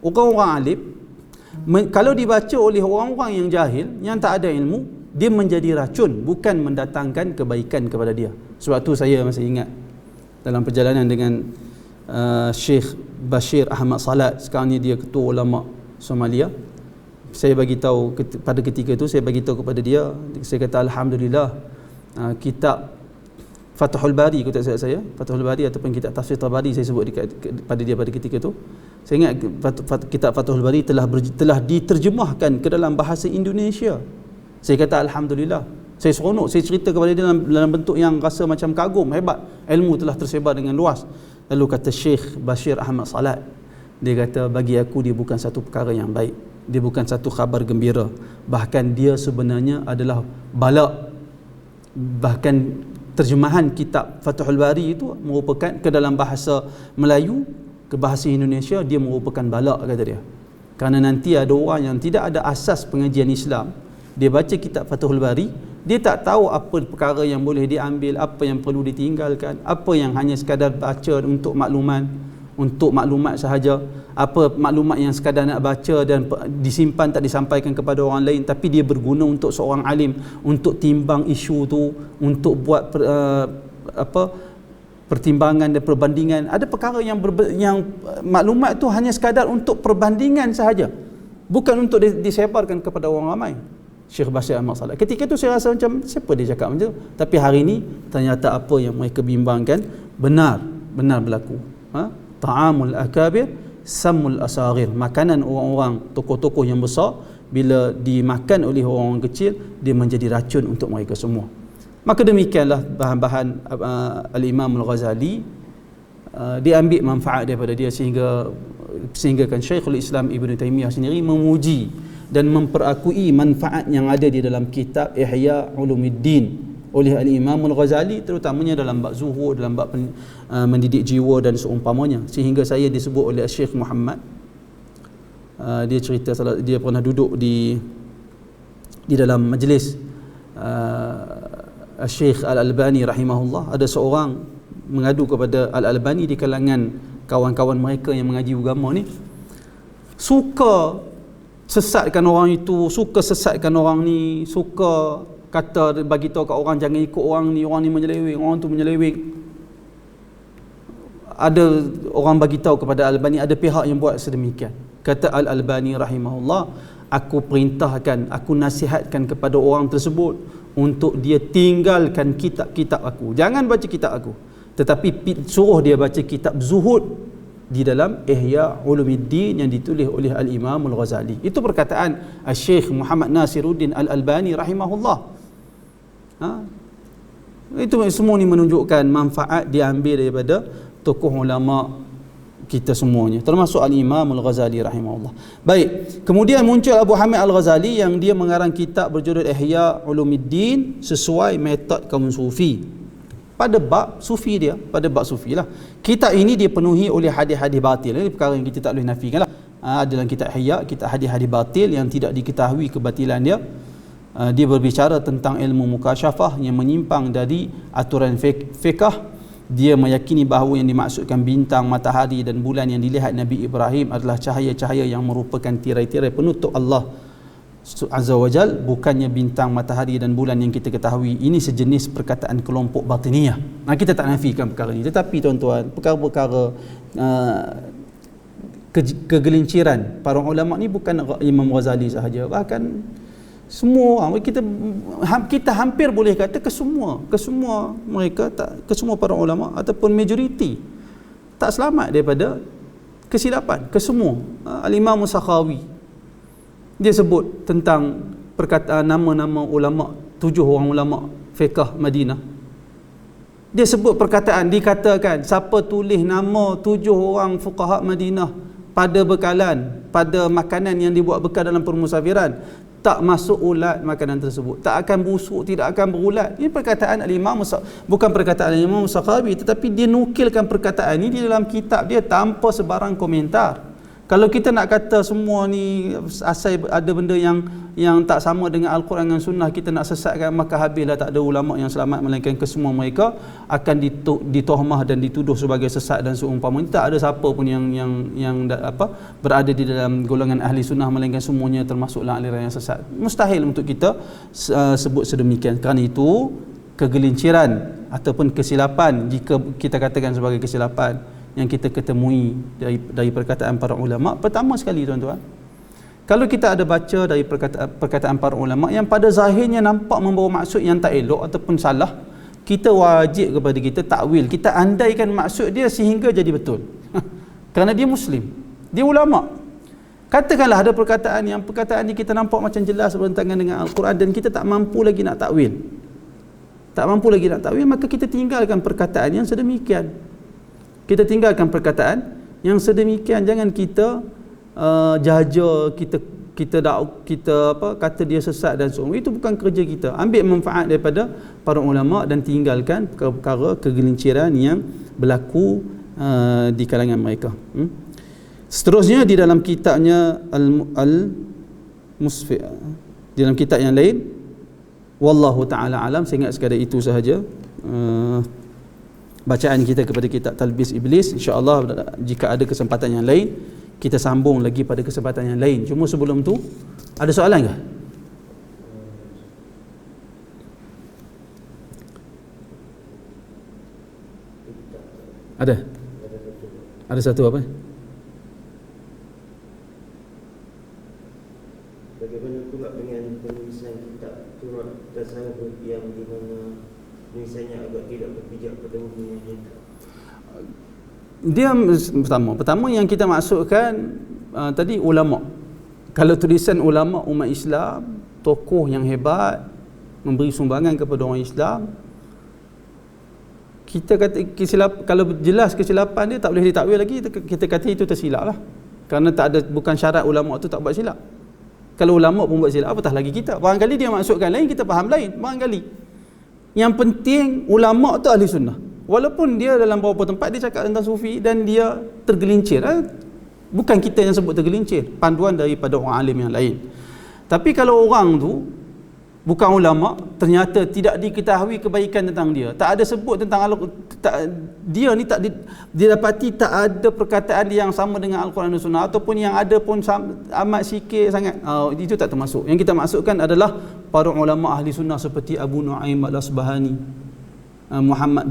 orang-orang alim, kalau dibaca oleh orang-orang yang jahil, yang tak ada ilmu, dia menjadi racun, bukan mendatangkan kebaikan kepada dia. Sebab tu saya masih ingat dalam perjalanan dengan Syekh Bashir Ahmad Salat, sekarang ni dia ketua ulama Somalia. Saya bagi tahu pada ketika itu, saya bagi tahu kepada dia, saya kata alhamdulillah, kitab Fathul Bari, kata saya Fathul Bari ataupun kitab Tafsir Tabari, saya sebut pada dia pada ketika itu. Saya ingat kitab Fathul Bari telah diterjemahkan ke dalam bahasa Indonesia. Saya kata alhamdulillah. Saya seronok, saya cerita kepada dia dalam bentuk yang rasa macam kagum, hebat. Ilmu telah tersebar dengan luas. Lalu kata Syekh Bashir Ahmad Salat, dia kata, bagi aku dia bukan satu perkara yang baik. Dia bukan satu khabar gembira. Bahkan dia sebenarnya adalah bala. Bahkan terjemahan kitab Fathul Bari itu merupakan ke dalam bahasa Melayu ke bahasa Indonesia, dia merupakan bala, kata dia. Kerana nanti ada orang yang tidak ada asas pengajian Islam, dia baca kitab Fathul Bari, dia tak tahu apa perkara yang boleh diambil, apa yang perlu ditinggalkan, apa yang hanya sekadar baca untuk maklumat sahaja, apa maklumat yang sekadar nak baca dan disimpan tak disampaikan kepada orang lain, tapi dia berguna untuk seorang alim, untuk timbang isu tu, untuk buat pertimbangan dan perbandingan. Ada perkara yang maklumat tu hanya sekadar untuk perbandingan sahaja, bukan untuk disebarkan kepada orang ramai. Syekh Bashir Ahmad Salat, ketika itu saya rasa macam, siapa dia cakap macam tu? Tapi hari ini ternyata apa yang mereka bimbangkan benar berlaku. Ta'amul akabir sammul asaghir. Makanan orang-orang tokoh-tokoh yang besar, bila dimakan oleh orang kecil, dia menjadi racun untuk mereka semua. Maka demikianlah bahan-bahan Al-Imam Al-Ghazali, dia ambil manfaat daripada dia, sehingga kan Syekhul Islam Ibn Taymiyah sendiri memuji dan memperakui manfaat yang ada di dalam kitab Ihya Ulumuddin oleh Al-Imam Al-Ghazali, terutamanya dalam bab zuhud, dalam bab mendidik jiwa dan seumpamanya. Sehingga saya disebut oleh Syekh Muhammad, dia cerita dia pernah duduk di dalam majlis Syekh Al-Albani rahimahullah. Ada seorang mengadu kepada Al-Albani di kalangan kawan-kawan mereka yang mengaji agama ni, suka sesatkan orang itu, suka sesatkan orang ni, suka kata bagi tahu kat orang jangan ikut orang ni menyeleweng, orang tu menyeleweng. Ada orang bagi tahu kepada Al-Albani, ada pihak yang buat sedemikian. Kata Al-Albani rahimahullah, aku perintahkan, aku nasihatkan kepada orang tersebut untuk dia tinggalkan kitab-kitab aku. Jangan baca kitab aku, tetapi suruh dia baca kitab zuhud di dalam Ihya Ulumuddin yang ditulis oleh Al-Imam Al-Ghazali. Itu perkataan Syekh Muhammad Nasiruddin Al-Albani rahimahullah. Itu semua ni menunjukkan manfaat diambil daripada tokoh ulama kita semuanya, termasuk Al-Imam Al-Ghazali rahimahullah. Baik, kemudian muncul Abu Hamid Al-Ghazali yang dia mengarang kitab berjudul Ihya Ulumuddin sesuai metod kaum sufi. Pada bab sufi dia, pada bab sufi lah. Kitab ini dipenuhi oleh hadis-hadis batil. Ini perkara yang kita tak boleh nafikan lah. Dalam kitab Ihya, kitab hadis-hadis batil yang tidak diketahui kebatilan dia. Dia berbicara tentang ilmu mukasyafah yang menyimpang dari aturan fiqh. Dia meyakini bahawa yang dimaksudkan bintang, matahari dan bulan yang dilihat Nabi Ibrahim adalah cahaya-cahaya yang merupakan tirai-tirai penutup Allah Azza wa Jal, bukannya bintang, matahari dan bulan yang kita ketahui. Ini sejenis perkataan kelompok batiniyah. Kita tak nafikan perkara ini, tetapi tuan-tuan, perkara-perkara kegelinciran para ulama ni bukan Imam Ghazali sahaja, bahkan semua orang, kita hampir boleh kata ke semua mereka, ke semua para ulama ataupun majoriti tak selamat daripada kesilapan, ke semua. Al-Imam Sakhawi dia sebut tentang perkataan nama-nama ulama, 7 orang ulama fiqh Madinah. Dia sebut perkataan, dikatakan siapa tulis nama 7 orang fuqaha Madinah pada bekalan, pada makanan yang dibuat bekal dalam permusafiran, tak masuk ulat makanan tersebut, tak akan busuk, tidak akan berulat. Ini perkataan Al-Imam, bukan perkataan Al-Imam Sakhawi, tetapi dia nukilkan perkataan ini di dalam kitab dia tanpa sebarang komentar. Kalau kita nak kata semua ni asal ada benda yang tak sama dengan Al-Quran dan Sunnah, kita nak sesatkan, maka habislah, tak ada ulama yang selamat, melainkan kesemua mereka akan ditohmah dan dituduh sebagai sesat dan seumpama. Tak ada siapa pun yang berada di dalam golongan ahli sunnah, melainkan semuanya termasuklah aliran yang sesat. Mustahil untuk kita sebut sedemikian. Kerana itu kegelinciran ataupun kesilapan, jika kita katakan sebagai kesilapan yang kita ketemui dari perkataan para ulama. Pertama sekali tuan-tuan, kalau kita ada baca dari perkataan para ulama yang pada zahirnya nampak membawa maksud yang tak elok ataupun salah, kita wajib kepada kita takwil, kita andaikan maksud dia sehingga jadi betul. Kerana dia Muslim, dia ulama. Katakanlah ada perkataan ni kita nampak macam jelas bertentangan dengan Al-Quran dan kita tak mampu lagi nak takwil, maka kita tinggalkan perkataan yang sedemikian. Kita tinggalkan perkataan yang sedemikian. Jangan kita jaja, kita kata dia sesat dan semua. Itu bukan kerja kita. Ambil manfaat daripada para ulama dan tinggalkan perkara kegelinciran yang berlaku di kalangan mereka. Seterusnya di dalam kitabnya Al-Musfi', di dalam kitab yang lain, wallahu taala alam, saya ingat sekadar itu sahaja bacaan kita kepada kitab Talbis Iblis. InsyaAllah jika ada kesempatan yang lain, kita sambung lagi pada kesempatan yang lain. Cuma sebelum tu, ada soalan ke? Ada satu apa? Bagaimana pula dengan penulisan kitab Turat Tasawuf yang di mana tulisannya agak tidak berpijak pada umumnya? Dia pertama yang kita maksudkan tadi ulama. Kalau tulisan ulama umat Islam, tokoh yang hebat, memberi sumbangan kepada orang Islam, kita kata kalau jelas kesilapan dia tak boleh ditakwil lagi, kita kata itu tersilap lah. Kerana bukan syarat ulama tu tak buat silap. Kalau ulama pun buat silap, apatah lagi kita. Barangkali dia maksudkan lain, kita faham lain. Barangkali yang penting ulama tu ahli sunnah, walaupun dia dalam beberapa tempat dia cakap tentang sufi dan dia tergelincir. Bukan kita yang sebut tergelincir, panduan daripada orang alim yang lain. Tapi kalau orang tu bukan ulama, ternyata tidak diketahui kebaikan tentang dia, tak ada sebut tentang dia ni tak didapati tak ada perkataan yang sama dengan Al-Quran dan Sunnah, ataupun yang ada pun amat sikit sangat, itu tak termasuk. Yang kita masukkan adalah para ulama ahli sunnah seperti Abu Nu'aim Al-Asbahani, Muhammad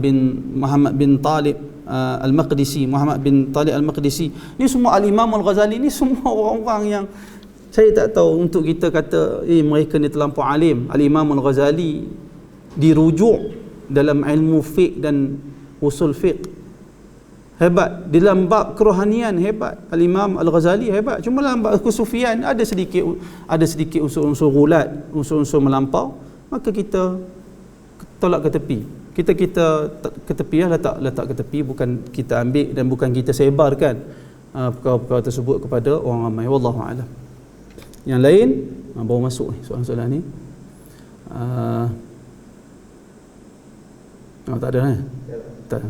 bin Talib Al-Maqdisi, Muhammad bin Talib Al-Maqdisi, ni semua Al-Imam Al-Ghazali, ni semua orang-orang yang saya tak tahu untuk kita kata mereka ni terlampau alim. Al-Imam Al-Ghazali dirujuk dalam ilmu fiqh dan usul fiqh, hebat. Dalam bab kerohanian hebat, Al-Imam Al-Ghazali hebat. Cuma dalam bab kesufian ada sedikit unsur-unsur gulat, unsur-unsur melampau, maka kita tolak ke tepi. Kita ke tepi lah, letak ke tepi, bukan kita ambil dan bukan kita sebarkan perkara-perkara tersebut kepada orang ramai. Wallahu a'lam. Yang lain baru masuk soalan-soalan ni. Tak ada tak.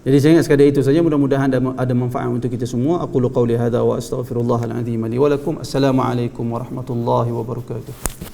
Jadi saya ingat sekadar itu saja, mudah-mudahan ada manfaat untuk kita semua. Aqulu qawli hadza wa astaghfirullahal azim li wa lakum. Assalamualaikum warahmatullahi wabarakatuh.